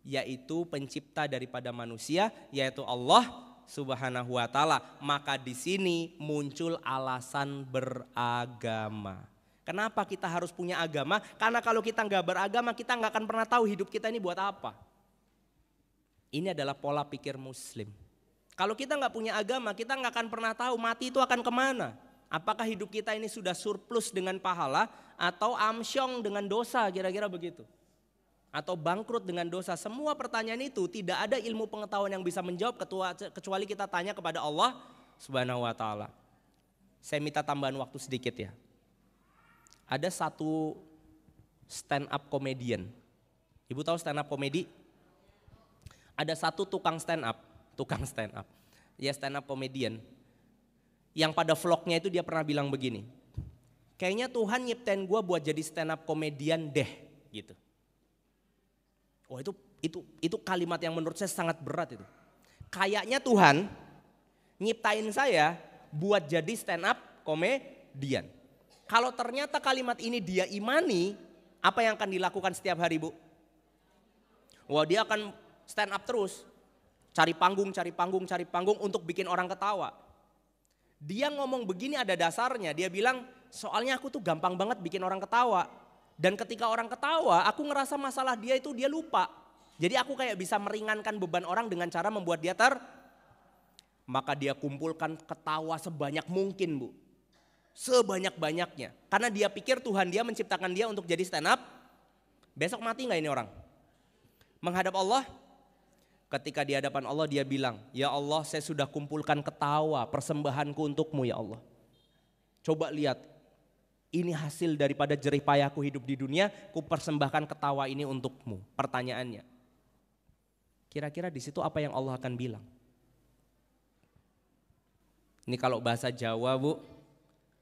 Yaitu pencipta daripada manusia, yaitu Allah Subhanahu wa taala. Maka di sini muncul alasan beragama. Kenapa kita harus punya agama? Karena kalau kita nggak beragama kita nggak akan pernah tahu hidup kita ini buat apa. Ini adalah pola pikir muslim. Kalau kita nggak punya agama, kita nggak akan pernah tahu mati itu akan kemana. Apakah hidup kita ini sudah surplus dengan pahala atau amsyong dengan dosa, kira-kira begitu. Atau bangkrut dengan dosa. Semua pertanyaan itu tidak ada ilmu pengetahuan yang bisa menjawab kecuali kita tanya kepada Allah Subhanahu wa taala. Saya minta tambahan waktu sedikit ya. Ada satu stand up comedian. Ibu tahu stand up komedi? Ada satu tukang stand up. Ya stand up comedian. Yang pada vlognya itu dia pernah bilang begini. Kayaknya Tuhan nyiptain gue buat jadi stand up comedian deh gitu. Oh itu kalimat yang menurut saya sangat berat itu. Kayaknya Tuhan nyiptain saya buat jadi stand up comedian. Kalau ternyata kalimat ini dia imani, apa yang akan dilakukan setiap hari Bu? Wah dia akan stand up terus, cari panggung untuk bikin orang ketawa. Dia ngomong begini ada dasarnya, dia bilang soalnya aku tuh gampang banget bikin orang ketawa. Dan ketika orang ketawa aku ngerasa masalah dia itu dia lupa. Jadi aku kayak bisa meringankan beban orang dengan cara membuat dia maka dia kumpulkan ketawa sebanyak mungkin Bu. Sebanyak-banyaknya. Karena dia pikir Tuhan dia menciptakan dia untuk jadi stand up. Besok mati gak ini orang? Menghadap Allah. Ketika di hadapan Allah dia bilang, ya Allah saya sudah kumpulkan ketawa persembahanku untukmu ya Allah. Coba lihat, ini hasil daripada jerih payahku hidup di dunia, ku persembahkan ketawa ini untukmu. Pertanyaannya, kira-kira di situ apa yang Allah akan bilang? Ini kalau bahasa Jawa Bu,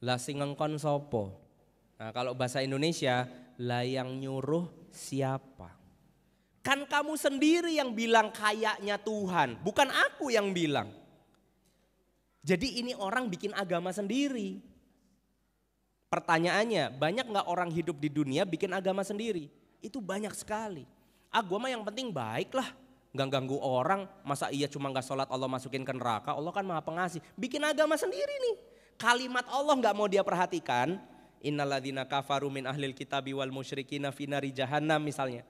la sing ngengkon sopo. Nah kalau bahasa Indonesia, Lah yang nyuruh siapa? Kan kamu sendiri yang bilang kayaknya Tuhan, bukan aku yang bilang. Jadi ini orang bikin agama sendiri. Pertanyaannya, banyak gak orang hidup di dunia bikin agama sendiri? Itu banyak sekali. Gue mah yang penting baik lah, gak ganggu orang. Masa iya cuma gak sholat Allah masukin ke neraka? Allah kan maha pengasih. Bikin agama sendiri nih. Kalimat Allah gak mau dia perhatikan. Innalladzina kafaru min ahlil kitabi wal musyrikina finari jahannam misalnya.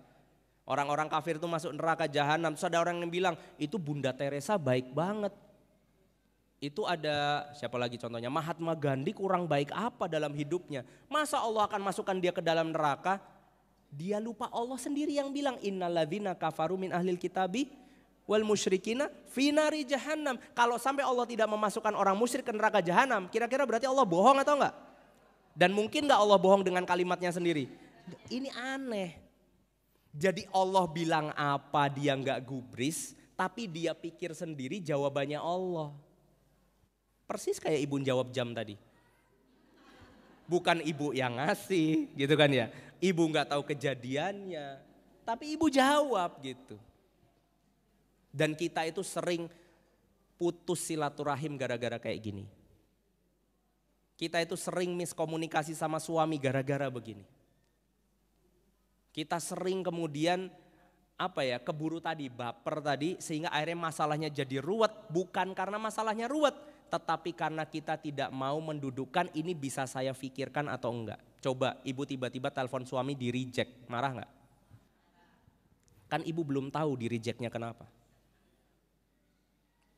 Orang-orang kafir itu masuk neraka jahanam. Terus ada orang yang bilang itu Bunda Teresa baik banget. Itu ada siapa lagi contohnya, Mahatma Gandhi kurang baik apa dalam hidupnya. Masa Allah akan masukkan dia ke dalam neraka? Dia lupa Allah sendiri yang bilang innalladzina kafaru min ahlil kitabi wal musyrikina finari jahannam. Kalau sampai Allah tidak memasukkan orang musyrik ke neraka jahanam, kira-kira berarti Allah bohong atau enggak? Dan mungkin enggak Allah bohong dengan kalimatnya sendiri? Ini aneh. Jadi Allah bilang apa dia enggak gubris, tapi dia pikir sendiri jawabannya Allah. Persis kayak ibu jawab jam tadi. Bukan ibu yang ngasih gitu kan ya. Ibu enggak tahu kejadiannya, tapi ibu jawab gitu. Dan kita itu sering putus silaturahim gara-gara kayak gini. Kita itu sering miskomunikasi sama suami gara-gara begini. Kita sering kemudian keburu tadi, baper tadi sehingga akhirnya masalahnya jadi ruwet. Bukan karena masalahnya ruwet, tetapi karena kita tidak mau mendudukkan ini bisa saya pikirkan atau enggak. Coba ibu tiba-tiba telepon suami di reject, marah enggak? Kan ibu belum tahu di rejectnya kenapa.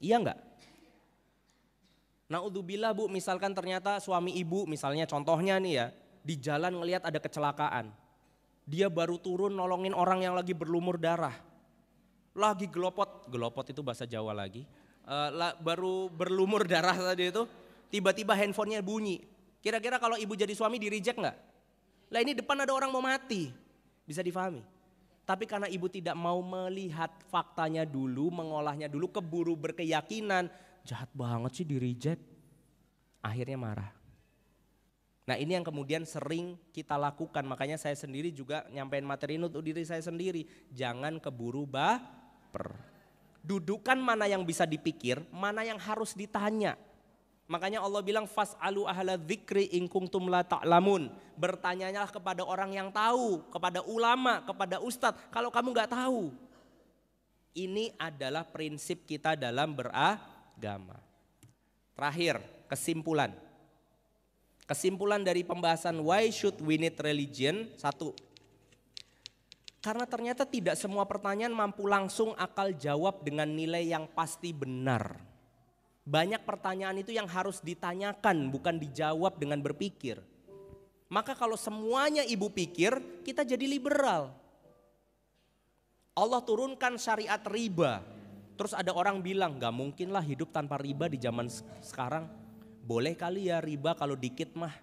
Iya enggak? Naudzubillah bu, misalkan ternyata suami ibu misalnya contohnya nih ya, di jalan ngelihat ada kecelakaan. Dia baru turun nolongin orang yang lagi berlumur darah. Lagi gelopot itu bahasa Jawa lagi. Baru berlumur darah tadi itu, tiba-tiba handphonenya bunyi. Kira-kira kalau ibu jadi suami di reject enggak? Lah ini depan ada orang mau mati, bisa difahami. Tapi karena ibu tidak mau melihat faktanya dulu, mengolahnya dulu, keburu berkeyakinan, jahat banget sih di reject. Akhirnya marah. Nah ini yang kemudian sering kita lakukan, makanya saya sendiri juga nyampein materi ini untuk diri saya sendiri. Jangan keburu baper. Dudukan mana yang bisa dipikir, mana yang harus ditanya. Makanya Allah bilang fas'alu ahla dzikri in kuntum la ta'lamun. Bertanyalah kepada orang yang tahu, kepada ulama, kepada ustadz kalau kamu gak tahu. Ini adalah prinsip kita dalam beragama. Terakhir, kesimpulan. Kesimpulan dari pembahasan why should we need religion? 1. Karena ternyata tidak semua pertanyaan mampu langsung akal jawab dengan nilai yang pasti benar. Banyak pertanyaan itu yang harus ditanyakan, bukan dijawab dengan berpikir. Maka kalau semuanya ibu pikir, kita jadi liberal. Allah turunkan syariat riba. Terus ada orang bilang, gak mungkin lah hidup tanpa riba di zaman sekarang. Boleh kali ya riba kalau dikit mah.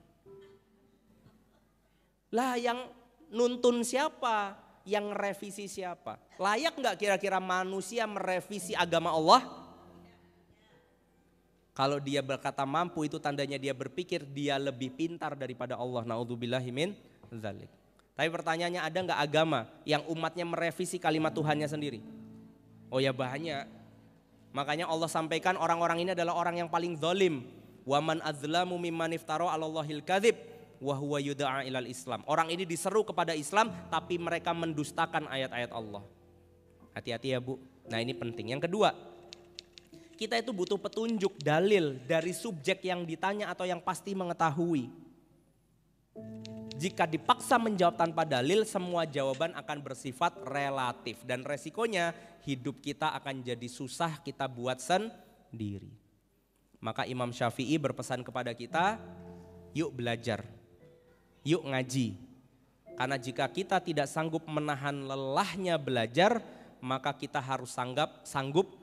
Lah yang nuntun siapa? Yang revisi siapa? Layak gak kira-kira manusia merevisi agama Allah? Kalau dia berkata mampu itu tandanya dia berpikir dia lebih pintar daripada Allah. Naudzubillahi min dzalik. Tapi pertanyaannya ada gak agama yang umatnya merevisi kalimat Tuhannya sendiri? Oh ya banyak. Makanya Allah sampaikan orang-orang ini adalah orang yang paling zalim. Wa man azlamu mimman iftara 'alallahil kadzib wa huwa yud'a ilal Islam. Orang ini diseru kepada Islam tapi mereka mendustakan ayat-ayat Allah. Hati-hati ya Bu. Nah ini penting. Yang kedua, kita itu butuh petunjuk dalil dari subjek yang ditanya atau yang pasti mengetahui. Jika dipaksa menjawab tanpa dalil, semua jawaban akan bersifat relatif dan resikonya hidup kita akan jadi susah kita buat sendiri. Maka Imam Syafi'i berpesan kepada kita, yuk belajar, yuk ngaji. Karena jika kita tidak sanggup menahan lelahnya belajar, maka kita harus sanggup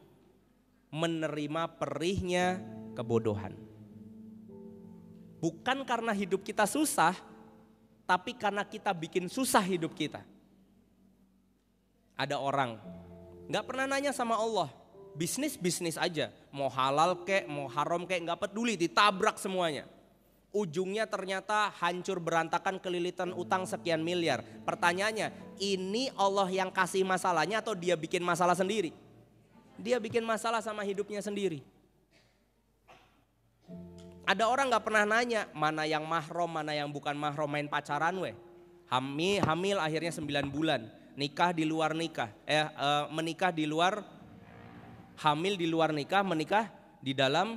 menerima perihnya kebodohan. Bukan karena hidup kita susah, tapi karena kita bikin susah hidup kita. Ada orang gak pernah nanya sama Allah, bisnis aja, mau halal kek, mau haram kek, gak peduli, ditabrak semuanya. ujungnya ternyata hancur berantakan, kelilitan utang sekian miliar. Pertanyaannya, ini Allah yang kasih masalahnya atau dia bikin masalah sendiri? Dia bikin masalah sama hidupnya sendiri. Ada orang gak pernah nanya mana yang mahram, mana yang bukan mahram, main pacaran weh. Hamil akhirnya 9 bulan, nikah di luar nikah, menikah di luar, hamil di luar nikah, menikah di dalam,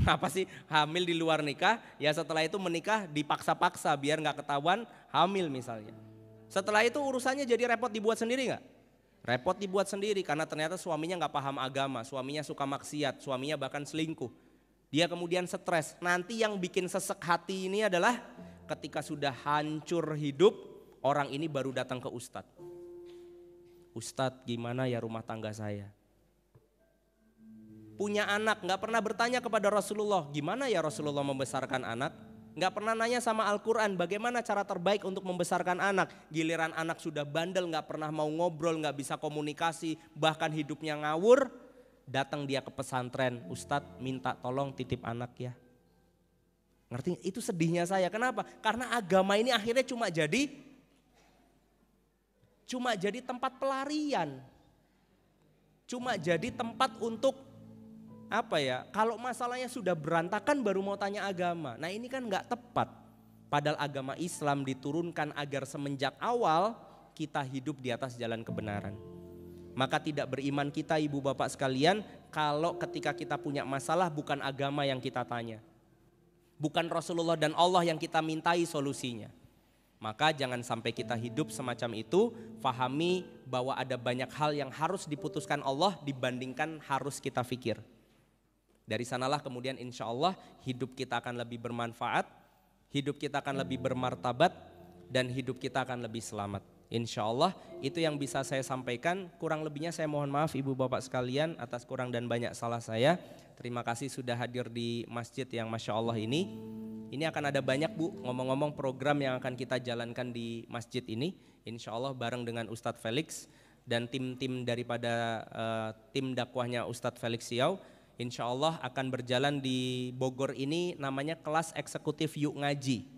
apa sih, hamil di luar nikah, ya setelah itu menikah dipaksa-paksa biar gak ketahuan hamil misalnya. Setelah itu urusannya jadi repot dibuat sendiri gak? Repot dibuat sendiri karena ternyata suaminya gak paham agama, suaminya suka maksiat, suaminya bahkan selingkuh. Dia kemudian stres. Nanti yang bikin sesek hati ini adalah ketika sudah hancur hidup, orang ini baru datang ke Ustadz. Ustadz, gimana ya rumah tangga saya? Punya anak, gak pernah bertanya kepada Rasulullah, gimana ya Rasulullah membesarkan anak? Gak pernah nanya sama Al-Quran, bagaimana cara terbaik untuk membesarkan anak? Giliran anak sudah bandel, gak pernah mau ngobrol, gak bisa komunikasi, bahkan hidupnya ngawur. Datang dia ke pesantren, Ustadz minta tolong titip anak ya. Ngerti? Itu sedihnya saya, kenapa? Karena agama ini akhirnya cuma jadi tempat pelarian. Cuma jadi tempat untuk apa ya, kalau masalahnya sudah berantakan baru mau tanya agama. Nah ini kan gak tepat. Padahal agama Islam diturunkan agar semenjak awal kita hidup di atas jalan kebenaran. Maka tidak beriman kita ibu bapak sekalian kalau ketika kita punya masalah bukan agama yang kita tanya. Bukan Rasulullah dan Allah yang kita mintai solusinya. Maka jangan sampai kita hidup semacam itu, fahami bahwa ada banyak hal yang harus diputuskan Allah dibandingkan harus kita pikir. Dari sanalah kemudian insya Allah hidup kita akan lebih bermanfaat, hidup kita akan lebih bermartabat, dan hidup kita akan lebih selamat. Insya Allah itu yang bisa saya sampaikan, kurang lebihnya saya mohon maaf ibu bapak sekalian atas kurang dan banyak salah saya. Terima kasih sudah hadir di masjid yang Masya Allah ini. Ini akan ada banyak bu, ngomong-ngomong program yang akan kita jalankan di masjid ini. Insya Allah bareng dengan Ustadz Felix dan tim-tim daripada tim dakwahnya Ustadz Felix Siau. Insya Allah akan berjalan di Bogor ini namanya kelas eksekutif Yuk Ngaji.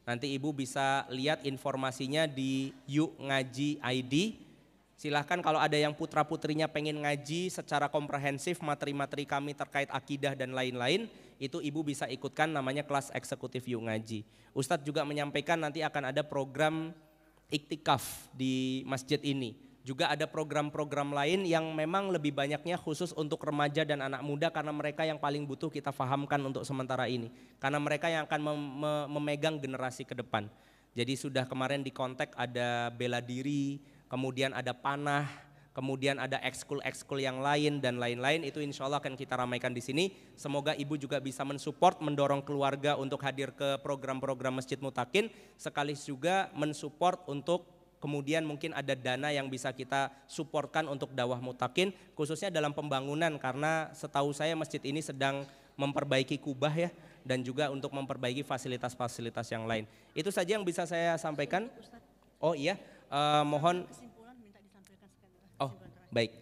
Nanti ibu bisa lihat informasinya di Yuk Ngaji ID. Silahkan kalau ada yang putra putrinya pengen ngaji secara komprehensif materi-materi kami terkait akidah dan lain-lain, itu ibu bisa ikutkan namanya kelas eksekutif Yuk Ngaji. Ustadz juga menyampaikan nanti akan ada program iktikaf di masjid ini. Juga ada program-program lain yang memang lebih banyaknya khusus untuk remaja dan anak muda karena mereka yang paling butuh kita fahamkan untuk sementara ini. Karena mereka yang akan memegang generasi ke depan. Jadi sudah kemarin di kontak ada bela diri, kemudian ada panah, kemudian ada ekskul-ekskul yang lain dan lain-lain, itu insya Allah akan kita ramaikan di sini. Semoga ibu juga bisa mensupport, mendorong keluarga untuk hadir ke program-program Masjid Mutakin, sekaligus juga mensupport untuk kemudian mungkin ada dana yang bisa kita supportkan untuk dakwah Mutakin, khususnya dalam pembangunan karena setahu saya masjid ini sedang memperbaiki kubah ya, dan juga untuk memperbaiki fasilitas-fasilitas yang lain. Itu saja yang bisa saya sampaikan. Oh iya, mohon. Oh baik,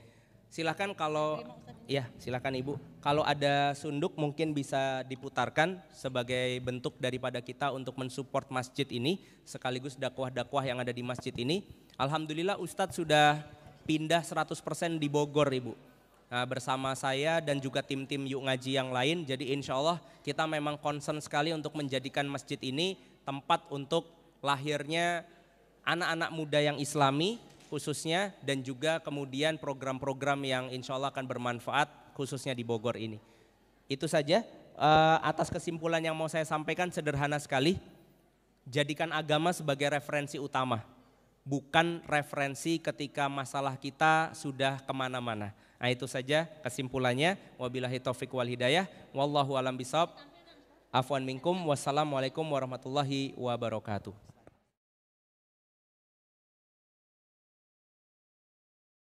silakan kalau ya silakan ibu. Kalau ada sunduk mungkin bisa diputarkan sebagai bentuk daripada kita untuk mensupport masjid ini sekaligus dakwah-dakwah yang ada di masjid ini. Alhamdulillah Ustadz sudah pindah 100% di Bogor ibu. Nah, bersama saya dan juga tim-tim Yuk Ngaji yang lain. Jadi insya Allah kita memang concern sekali untuk menjadikan masjid ini tempat untuk lahirnya anak-anak muda yang islami khususnya, dan juga kemudian program-program yang insya Allah akan bermanfaat khususnya di Bogor ini. Itu saja atas kesimpulan yang mau saya sampaikan sederhana sekali. Jadikan agama sebagai referensi utama, bukan referensi ketika masalah kita sudah kemana-mana. Nah itu saja kesimpulannya. Wabillahi taufiq wal hidayah. Wallahu alam bisawab. Afwan minkum. Wassalamualaikum warahmatullahi wabarakatuh.